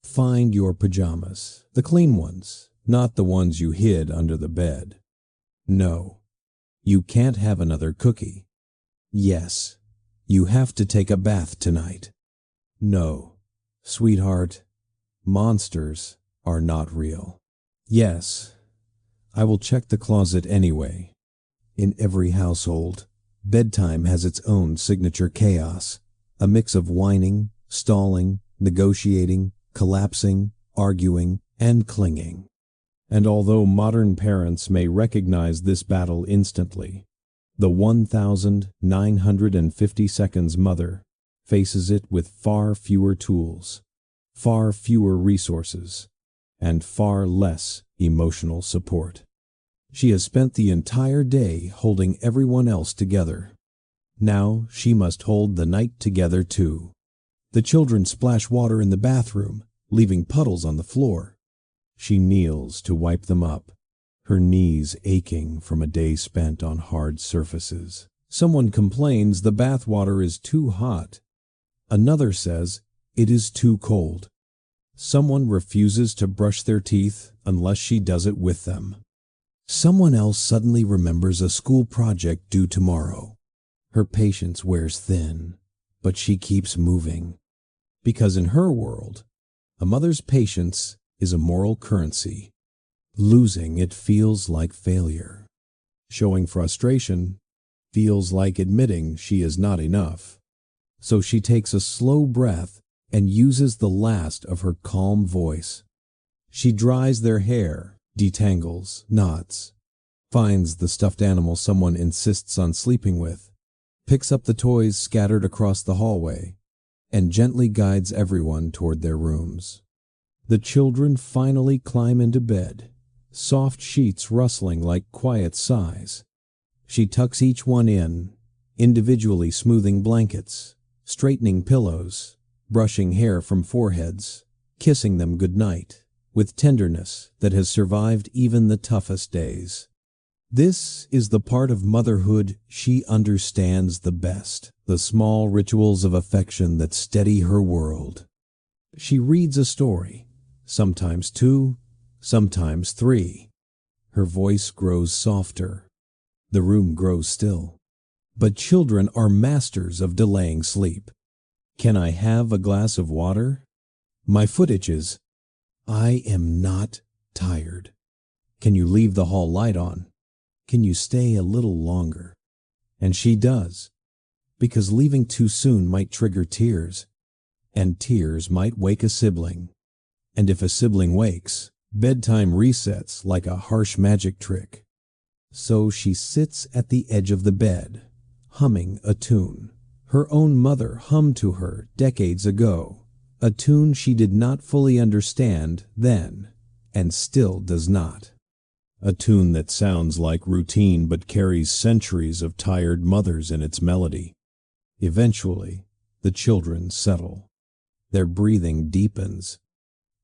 find your pajamas, the clean ones, not the ones you hid under the bed. No, you can't have another cookie. Yes, you have to take a bath tonight. No, sweetheart, monsters are not real. Yes, I will check the closet anyway. In every household, bedtime has its own signature chaos, a mix of whining, stalling, negotiating, collapsing, arguing, and clinging. And although modern parents may recognize this battle instantly, the 1,950 seconds mother faces it with far fewer tools, far fewer resources, and far less emotional support. She has spent the entire day holding everyone else together. Now she must hold the night together too. The children splash water in the bathroom, leaving puddles on the floor. She kneels to wipe them up, her knees aching from a day spent on hard surfaces. Someone complains the bath water is too hot. Another says it is too cold. Someone refuses to brush their teeth unless she does it with them. Someone else suddenly remembers a school project due tomorrow. Her patience wears thin, but she keeps moving. Because in her world, a mother's patience is a moral currency. Losing it feels like failure. Showing frustration feels like admitting she is not enough. So she takes a slow breath and uses the last of her calm voice. She dries their hair, detangles, knots, finds the stuffed animal someone insists on sleeping with, picks up the toys scattered across the hallway, and gently guides everyone toward their rooms. The children finally climb into bed, soft sheets rustling like quiet sighs. She tucks each one in, individually smoothing blankets, straightening pillows, brushing hair from foreheads, kissing them goodnight, with tenderness that has survived even the toughest days. This is the part of motherhood she understands the best, the small rituals of affection that steady her world. She reads a story, sometimes two, sometimes three. Her voice grows softer. The room grows still. But children are masters of delaying sleep. Can I have a glass of water? My foot itches. I am not tired. Can you leave the hall light on? Can you stay a little longer? And she does, because leaving too soon might trigger tears, and tears might wake a sibling. And if a sibling wakes, bedtime resets like a harsh magic trick. So she sits at the edge of the bed, humming a tune her own mother hummed to her decades ago, a tune she did not fully understand then, and still does not. A tune that sounds like routine but carries centuries of tired mothers in its melody. Eventually, the children settle. Their breathing deepens.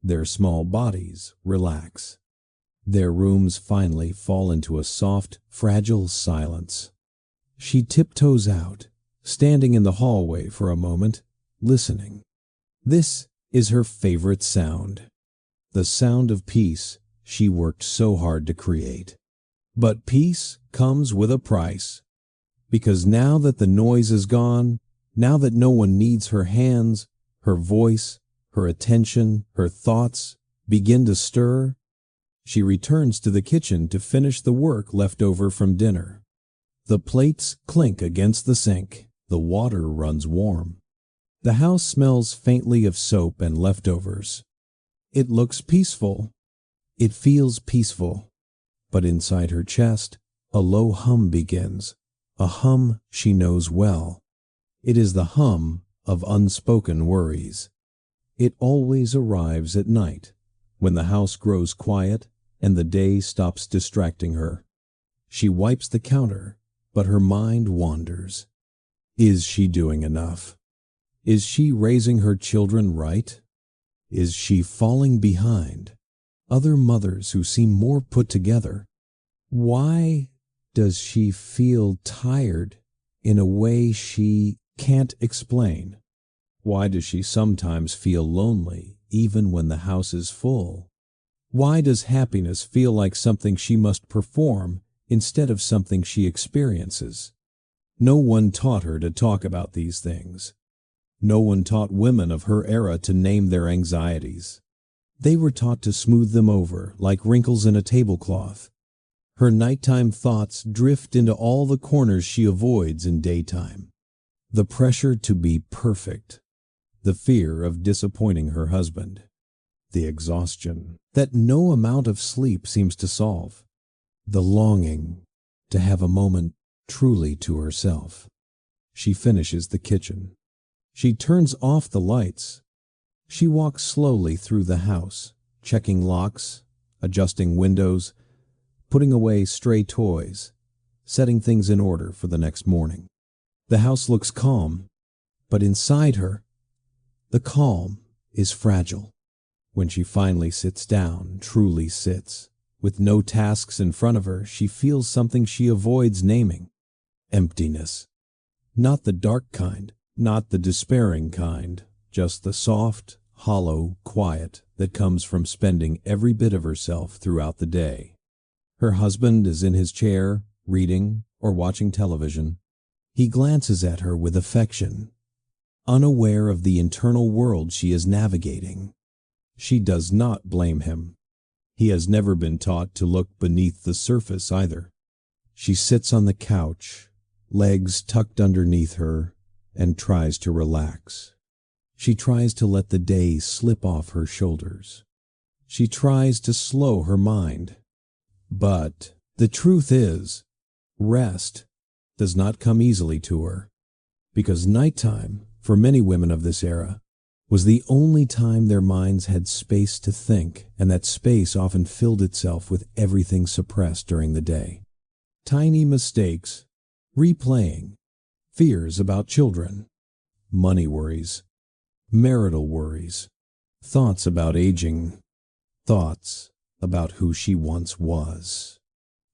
Their small bodies relax. Their rooms finally fall into a soft, fragile silence. She tiptoes out, standing in the hallway for a moment, listening. This is her favorite sound. The sound of peace she worked so hard to create. But peace comes with a price. Because now that the noise is gone, now that no one needs her hands, her voice, her attention, her thoughts begin to stir, she returns to the kitchen to finish the work left over from dinner. The plates clink against the sink. The water runs warm. The house smells faintly of soap and leftovers. It looks peaceful. It feels peaceful. But inside her chest, a low hum begins, a hum she knows well. It is the hum of unspoken worries. It always arrives at night, when the house grows quiet and the day stops distracting her. She wipes the counter, but her mind wanders. Is she doing enough? Is she raising her children right? Is she falling behind other mothers who seem more put together? Why does she feel tired in a way she can't explain? Why does she sometimes feel lonely even when the house is full? Why does happiness feel like something she must perform instead of something she experiences? No one taught her to talk about these things. No one taught women of her era to name their anxieties. They were taught to smooth them over like wrinkles in a tablecloth. Her nighttime thoughts drift into all the corners she avoids in daytime. The pressure to be perfect. The fear of disappointing her husband. The exhaustion that no amount of sleep seems to solve. The longing to have a moment truly to herself. She finishes the kitchen. She turns off the lights. She walks slowly through the house, checking locks, adjusting windows, putting away stray toys, setting things in order for the next morning. The house looks calm, but inside her, the calm is fragile. When she finally sits down, truly sits, with no tasks in front of her, she feels something she avoids naming. Emptiness. Not the dark kind, not the despairing kind, just the soft, hollow quiet that comes from spending every bit of herself throughout the day. Her husband is in his chair, reading or watching television. He glances at her with affection, unaware of the internal world she is navigating. She does not blame him. He has never been taught to look beneath the surface either. She sits on the couch, legs tucked underneath her, and tries to relax. She tries to let the day slip off her shoulders. She tries to slow her mind. But the truth is, rest does not come easily to her, because nighttime, for many women of this era, was the only time their minds had space to think, and that space often filled itself with everything suppressed during the day. Tiny mistakes, replaying, fears about children, money worries, marital worries, thoughts about aging, thoughts about who she once was,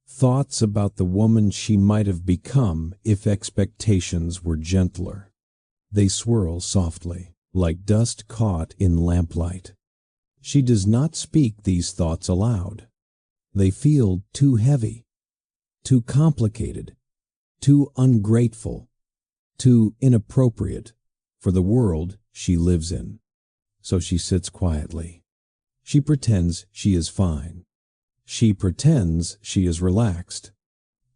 thoughts about the woman she might have become if expectations were gentler. They swirl softly, like dust caught in lamplight. She does not speak these thoughts aloud. They feel too heavy, too complicated, too ungrateful, too inappropriate for the world she lives in. So she sits quietly. She pretends she is fine. She pretends she is relaxed.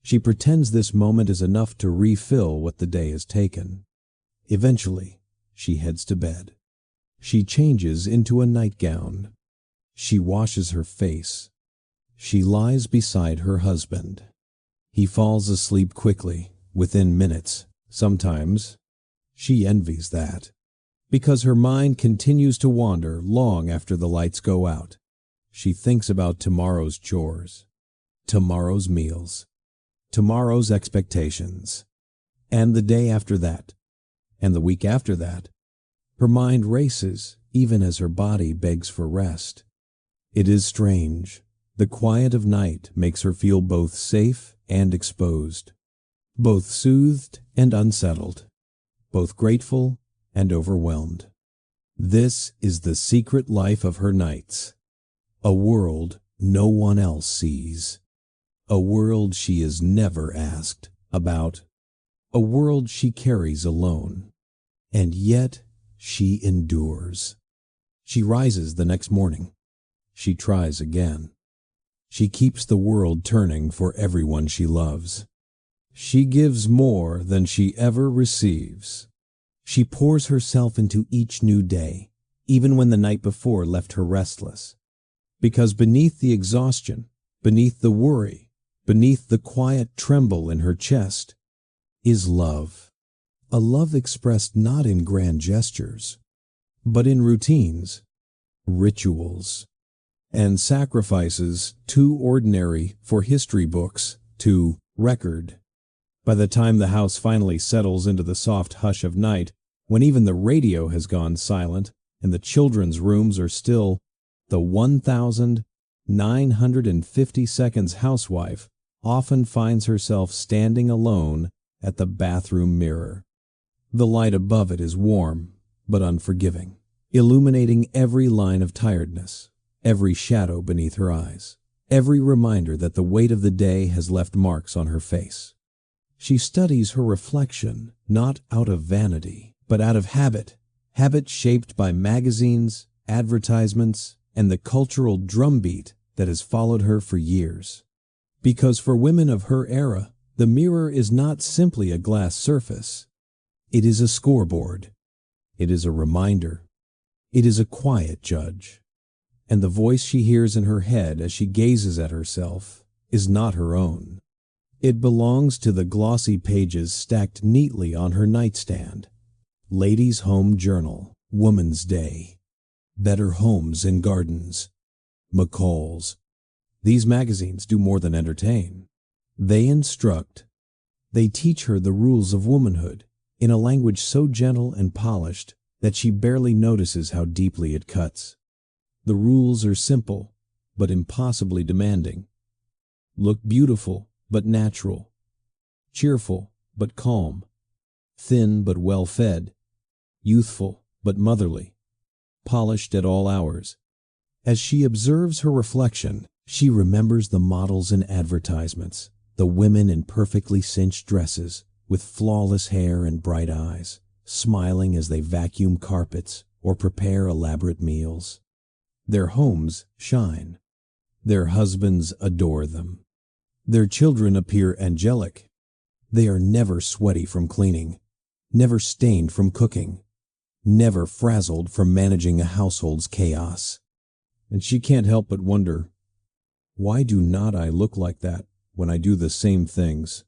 She pretends this moment is enough to refill what the day has taken. Eventually, she heads to bed. She changes into a nightgown. She washes her face. She lies beside her husband. He falls asleep quickly, within minutes. Sometimes, she envies that, because her mind continues to wander long after the lights go out. She thinks about tomorrow's chores, tomorrow's meals, tomorrow's expectations, and the day after that, and the week after that. Her mind races even as her body begs for rest. It is strange. The quiet of night makes her feel both safe and exposed, both soothed and unsettled, both grateful and overwhelmed. This is the secret life of her nights. A world no one else sees. A world she is never asked about. A world she carries alone. And yet she endures. She rises the next morning. She tries again. She keeps the world turning for everyone she loves. She gives more than she ever receives. She pours herself into each new day, even when the night before left her restless. Because beneath the exhaustion, beneath the worry, beneath the quiet tremble in her chest, is love. A love expressed not in grand gestures, but in routines, rituals, and sacrifices too ordinary for history books to record. By the time the house finally settles into the soft hush of night, when even the radio has gone silent and the children's rooms are still, the 1,950 seconds housewife often finds herself standing alone at the bathroom mirror. The light above it is warm but unforgiving, illuminating every line of tiredness, every shadow beneath her eyes, every reminder that the weight of the day has left marks on her face. She studies her reflection not out of vanity, but out of habit, habit shaped by magazines, advertisements, and the cultural drumbeat that has followed her for years. Because for women of her era, the mirror is not simply a glass surface. It is a scoreboard. It is a reminder. It is a quiet judge. And the voice she hears in her head as she gazes at herself is not her own. It belongs to the glossy pages stacked neatly on her nightstand. Ladies' Home Journal, Woman's Day, Better Homes and Gardens, McCall's. These magazines do more than entertain. They instruct. They teach her the rules of womanhood in a language so gentle and polished that she barely notices how deeply it cuts. The rules are simple, but impossibly demanding. Look beautiful, but natural. Cheerful, but calm. Thin, but well-fed. Youthful, but motherly. Polished at all hours. As she observes her reflection, she remembers the models in advertisements, the women in perfectly cinched dresses, with flawless hair and bright eyes, smiling as they vacuum carpets or prepare elaborate meals. Their homes shine. Their husbands adore them. Their children appear angelic. They are never sweaty from cleaning, never stained from cooking, never frazzled from managing a household's chaos. And she can't help but wonder, why do not I look like that when I do the same things?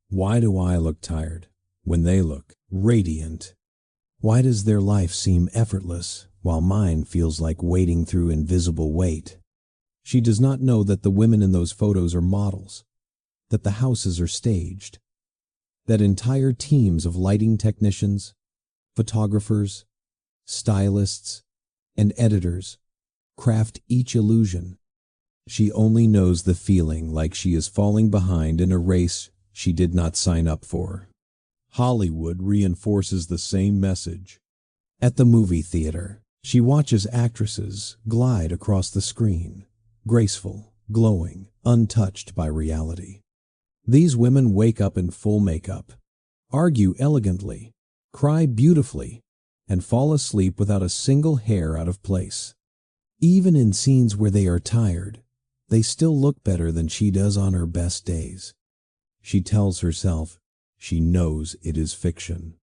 Why do I look tired when they look radiant? Why does their life seem effortless while mine feels like wading through invisible weight? She does not know that the women in those photos are models, that the houses are staged, that entire teams of lighting technicians, photographers, stylists, and editors craft each illusion. She only knows the feeling like she is falling behind in a race she did not sign up for. Hollywood reinforces the same message. At the movie theater, she watches actresses glide across the screen, graceful, glowing, untouched by reality. These women wake up in full makeup, argue elegantly, cry beautifully, and fall asleep without a single hair out of place. Even in scenes where they are tired, they still look better than she does on her best days. She tells herself she knows it is fiction.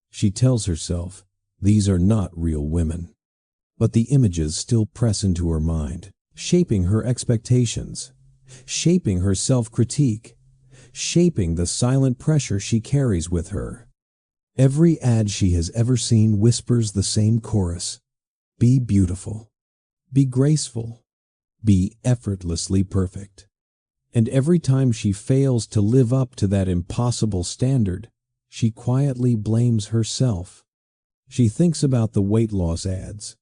She tells herself these are not real women. But the images still press into her mind, shaping her expectations, shaping her self-critique, shaping the silent pressure she carries with her. Every ad she has ever seen whispers the same chorus: be beautiful, be graceful, be effortlessly perfect. And every time she fails to live up to that impossible standard, she quietly blames herself. She thinks about the weight loss ads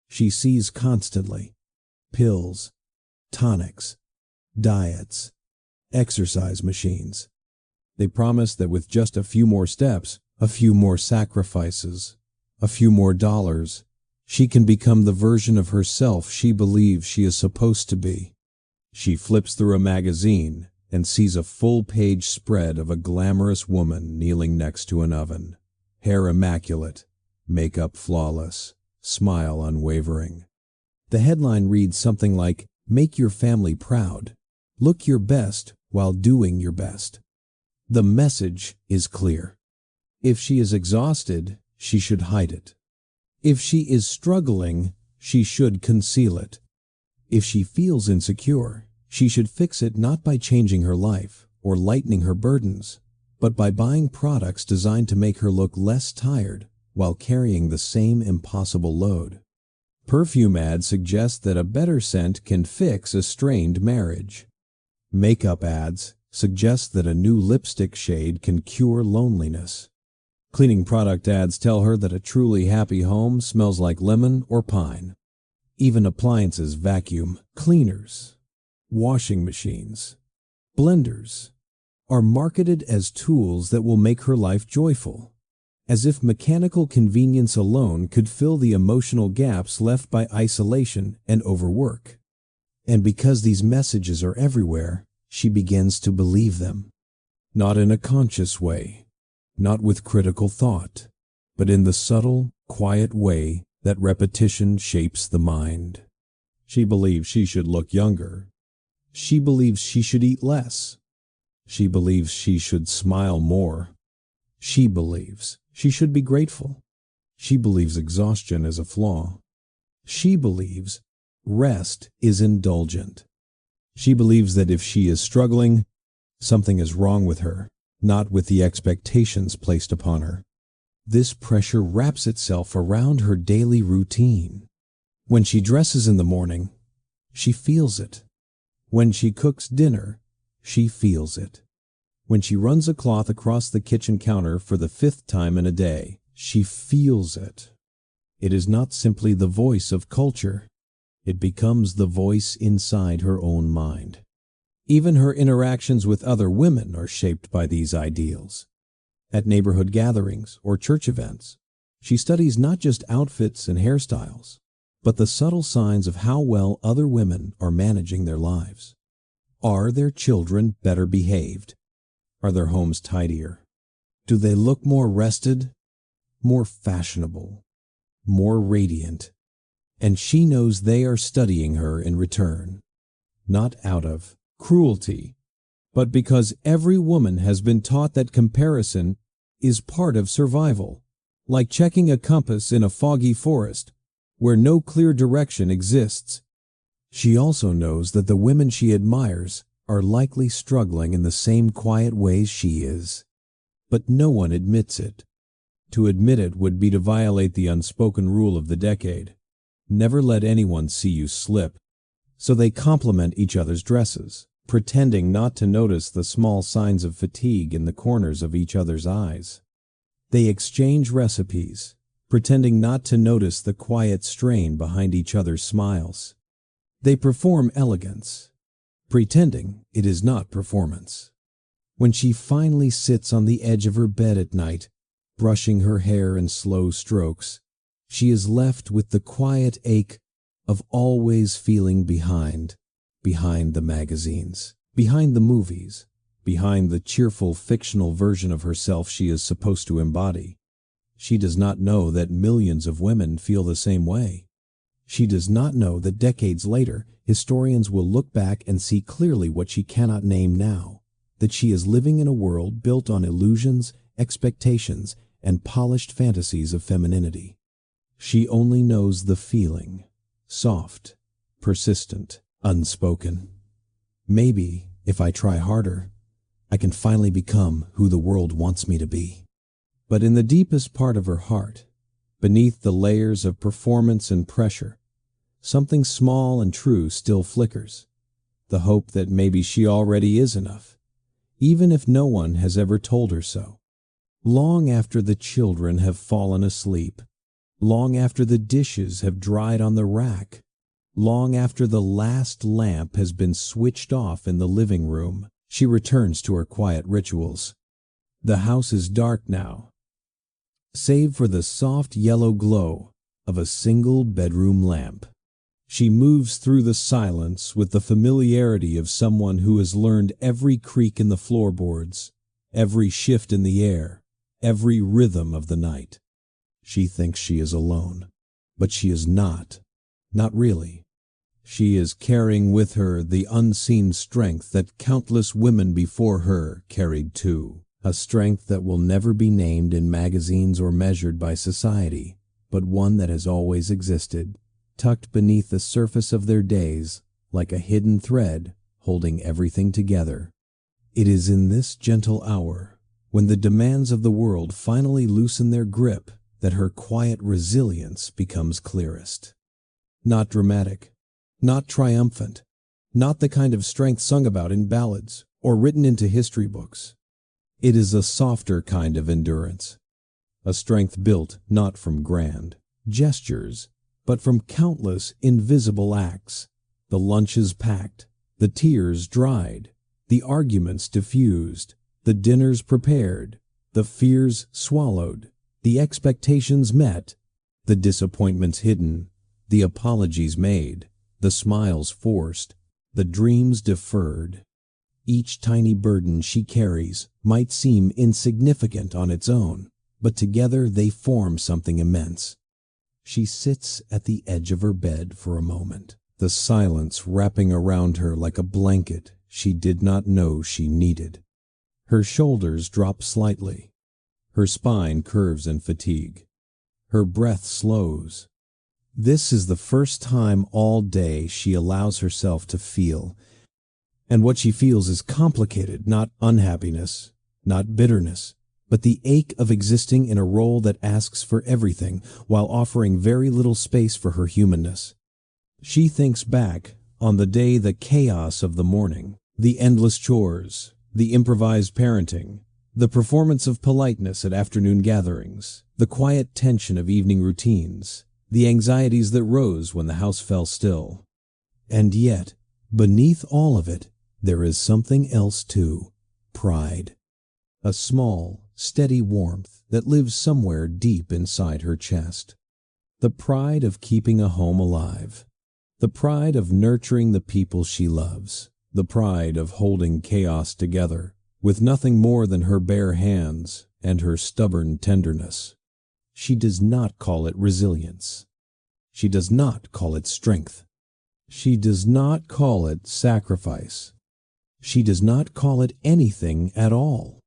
she sees constantly: pills, tonics, diets, exercise machines. They promise that with just a few more steps, a few more sacrifices, a few more dollars, she can become the version of herself she believes she is supposed to be. She flips through a magazine and sees a full-page spread of a glamorous woman kneeling next to an oven, hair immaculate, makeup flawless, smile unwavering. The headline reads something like, "Make your family proud. Look your best while doing your best." The message is clear. If she is exhausted, she should hide it. If she is struggling, she should conceal it. If she feels insecure, she should fix it not by changing her life or lightening her burdens, but by buying products designed to make her look less tired while carrying the same impossible load. Perfume ads suggest that a better scent can fix a strained marriage. Makeup ads suggest that a new lipstick shade can cure loneliness. Cleaning product ads tell her that a truly happy home smells like lemon or pine. Even appliances, vacuum cleaners, washing machines, blenders, are marketed as tools that will make her life joyful, as if mechanical convenience alone could fill the emotional gaps left by isolation and overwork. And because these messages are everywhere, she begins to believe them. Not in a conscious way, not with critical thought, but in the subtle, quiet way that repetition shapes the mind. She believes she should look younger. She believes she should eat less. She believes she should smile more. She believes she should be grateful. She believes exhaustion is a flaw. She believes rest is indulgent. She believes that if she is struggling, something is wrong with her, not with the expectations placed upon her. This pressure wraps itself around her daily routine. When she dresses in the morning, she feels it. When she cooks dinner, she feels it. When she runs a cloth across the kitchen counter for the 5th time in a day, she feels it. It is not simply the voice of culture. It becomes the voice inside her own mind. Even her interactions with other women are shaped by these ideals. At neighborhood gatherings or church events, she studies not just outfits and hairstyles, but the subtle signs of how well other women are managing their lives. Are their children better behaved? Are their homes tidier? Do they look more rested, more fashionable, more radiant? And she knows they are studying her in return, not out of cruelty, but because every woman has been taught that comparison is part of survival, like checking a compass in a foggy forest where no clear direction exists. She also knows that the women she admires are likely struggling in the same quiet ways she is, but no one admits it. To admit it would be to violate the unspoken rule of the decade. Never let anyone see you slip. So they compliment each other's dresses, pretending not to notice the small signs of fatigue in the corners of each other's eyes. They exchange recipes, pretending not to notice the quiet strain behind each other's smiles. They perform elegance, pretending it is not performance. When she finally sits on the edge of her bed at night, brushing her hair in slow strokes, she is left with the quiet ache of always feeling behind the magazines, behind the movies, behind the cheerful fictional version of herself she is supposed to embody. She does not know that millions of women feel the same way. She does not know that decades later, historians will look back and see clearly what she cannot name now, that she is living in a world built on illusions, expectations, and polished fantasies of femininity. She only knows the feeling, soft, persistent, unspoken. Maybe, if I try harder, I can finally become who the world wants me to be. But in the deepest part of her heart, beneath the layers of performance and pressure, something small and true still flickers, the hope that maybe she already is enough, even if no one has ever told her so. Long after the children have fallen asleep, long after the dishes have dried on the rack, long after the last lamp has been switched off in the living room, she returns to her quiet rituals. The house is dark now, save for the soft yellow glow of a single bedroom lamp. She moves through the silence with the familiarity of someone who has learned every creak in the floorboards, every shift in the air, every rhythm of the night. She thinks she is alone, but she is not really. She is carrying with her the unseen strength that countless women before her carried too, a strength that will never be named in magazines or measured by society, but one that has always existed, tucked beneath the surface of their days like a hidden thread holding everything together. It is in this gentle hour, when the demands of the world finally loosen their grip, that her quiet resilience becomes clearest. Not dramatic, not triumphant, not the kind of strength sung about in ballads or written into history books. It is a softer kind of endurance, a strength built not from grand gestures, but from countless invisible acts, the lunches packed, the tears dried, the arguments diffused, the dinners prepared, the fears swallowed, the expectations met, the disappointments hidden, the apologies made, the smiles forced, the dreams deferred. Each tiny burden she carries might seem insignificant on its own, but together they form something immense. She sits at the edge of her bed for a moment, the silence wrapping around her like a blanket she did not know she needed. Her shoulders drop slightly. Her spine curves in fatigue. Her breath slows. This is the first time all day she allows herself to feel. And what she feels is complicated, not unhappiness, not bitterness, but the ache of existing in a role that asks for everything while offering very little space for her humanness. She thinks back on the day, the chaos of the morning, the endless chores, the improvised parenting, the performance of politeness at afternoon gatherings, the quiet tension of evening routines, the anxieties that rose when the house fell still. And yet, beneath all of it, there is something else too, pride. A small, steady warmth that lives somewhere deep inside her chest. The pride of keeping a home alive. The pride of nurturing the people she loves. The pride of holding chaos together, with nothing more than her bare hands and her stubborn tenderness. She does not call it resilience. She does not call it strength. She does not call it sacrifice. She does not call it anything at all,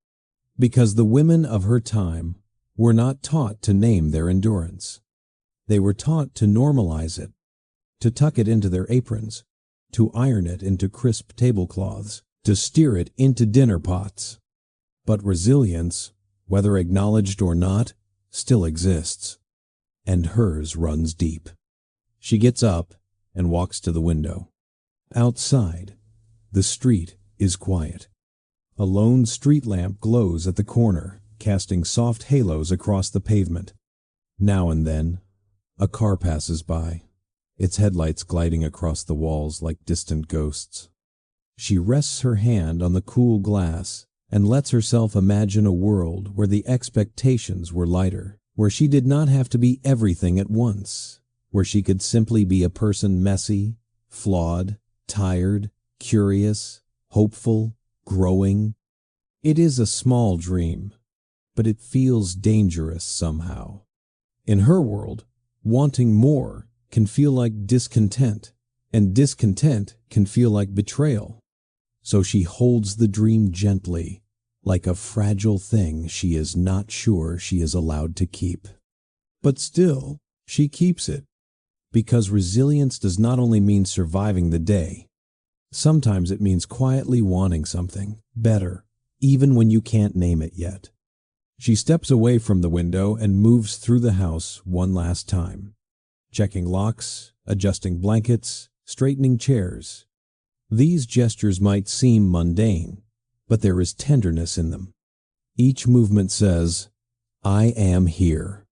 because the women of her time were not taught to name their endurance. They were taught to normalize it, to tuck it into their aprons, to iron it into crisp tablecloths, to steer it into dinner pots. But resilience, whether acknowledged or not, still exists, and hers runs deep. She gets up and walks to the window. Outside, the street is quiet. A lone street lamp glows at the corner, casting soft halos across the pavement. Now and then, a car passes by, its headlights gliding across the walls like distant ghosts. She rests her hand on the cool glass and lets herself imagine a world where the expectations were lighter, where she did not have to be everything at once, where she could simply be a person messy, flawed, tired, curious, hopeful, growing. It is a small dream, but it feels dangerous somehow. In her world, wanting more can feel like discontent, and discontent can feel like betrayal. So she holds the dream gently, like a fragile thing she is not sure she is allowed to keep. But still, she keeps it, because resilience does not only mean surviving the day. Sometimes it means quietly wanting something better, even when you can't name it yet. She steps away from the window and moves through the house one last time, checking locks, adjusting blankets, straightening chairs. These gestures might seem mundane, but there is tenderness in them. Each movement says, "I am here.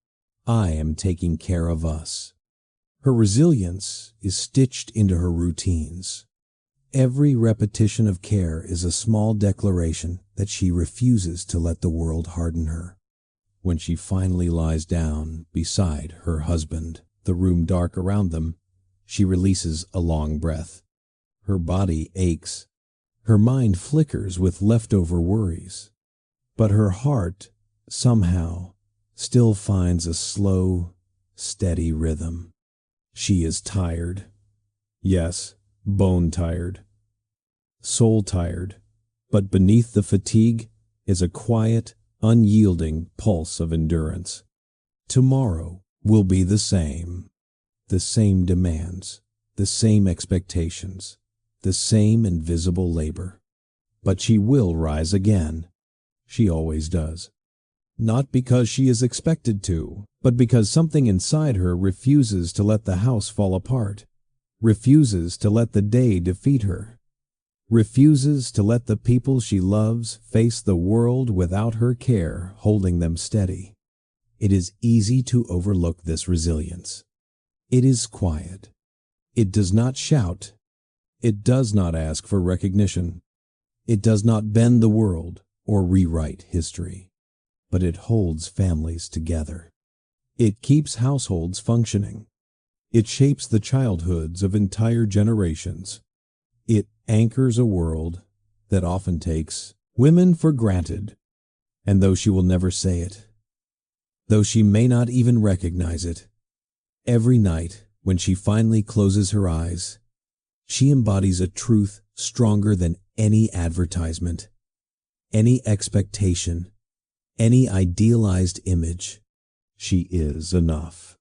I am taking care of us." Her resilience is stitched into her routines. Every repetition of care is a small declaration that she refuses to let the world harden her. When she finally lies down beside her husband, the room dark around them, she releases a long breath. Her body aches. Her mind flickers with leftover worries. But her heart, somehow, still finds a slow, steady rhythm. She is tired. Yes, bone tired. Soul tired. But beneath the fatigue is a quiet, unyielding pulse of endurance. Tomorrow will be the same. The same demands, the same expectations, the same invisible labor. But she will rise again. She always does. Not because she is expected to, but because something inside her refuses to let the house fall apart, refuses to let the day defeat her, refuses to let the people she loves face the world without her care holding them steady. It is easy to overlook this resilience. It is quiet. It does not shout. It does not ask for recognition. It does not bend the world or rewrite history. But it holds families together. It keeps households functioning. It shapes the childhoods of entire generations. It anchors a world that often takes women for granted. And though she will never say it, though she may not even recognize it, every night when she finally closes her eyes, she embodies a truth stronger than any advertisement, any expectation, any idealized image. She is enough.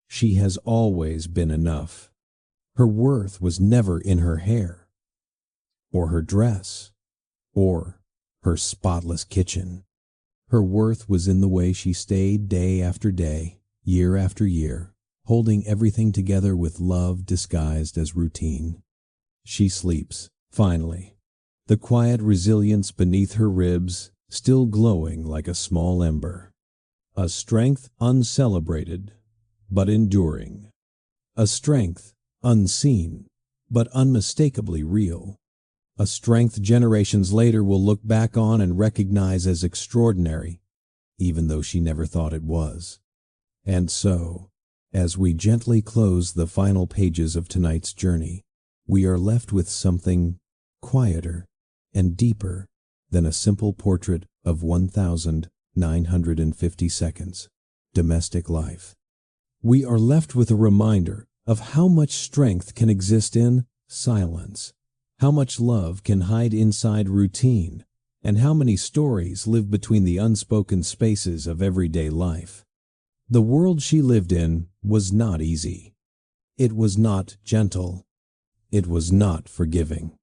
She has always been enough. Her worth was never in her hair, or her dress, or her spotless kitchen. Her worth was in the way she stayed day after day, year after year, holding everything together with love disguised as routine. She sleeps, finally, the quiet resilience beneath her ribs still glowing like a small ember. A strength uncelebrated, but enduring. A strength unseen, but unmistakably real. A strength generations later will look back on and recognize as extraordinary, even though she never thought it was. And so, as we gently close the final pages of tonight's journey, we are left with something quieter and deeper than a simple portrait of 1,950 seconds, domestic life. We are left with a reminder of how much strength can exist in silence, how much love can hide inside routine, and how many stories live between the unspoken spaces of everyday life. The world she lived in was not easy. It was not gentle. It was not forgiving.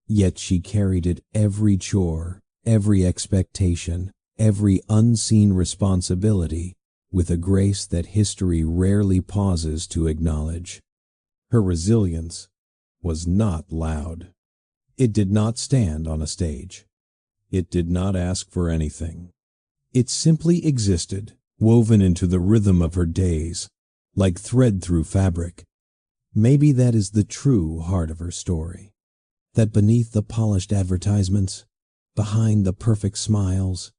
Yet she carried it every chore, every expectation, every unseen responsibility with a grace that history rarely pauses to acknowledge. Her resilience was not loud. It did not stand on a stage. It did not ask for anything. It simply existed, woven into the rhythm of her days, like thread through fabric. Maybe that is the true heart of her story. That beneath the polished advertisements, behind the perfect smiles,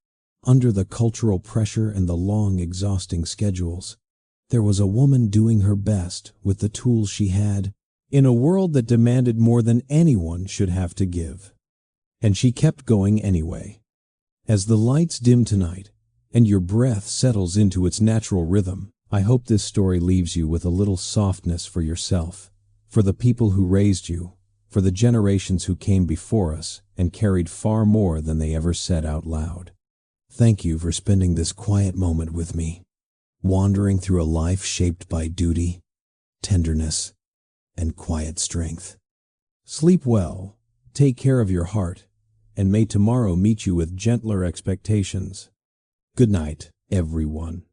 under the cultural pressure and the long, exhausting schedules, there was a woman doing her best with the tools she had, in a world that demanded more than anyone should have to give. And she kept going anyway. As the lights dim tonight, and your breath settles into its natural rhythm, I hope this story leaves you with a little softness for yourself, for the people who raised you, for the generations who came before us and carried far more than they ever said out loud. Thank you for spending this quiet moment with me, wandering through a life shaped by duty, tenderness, and quiet strength. Sleep well, take care of your heart, and may tomorrow meet you with gentler expectations. Good night, everyone.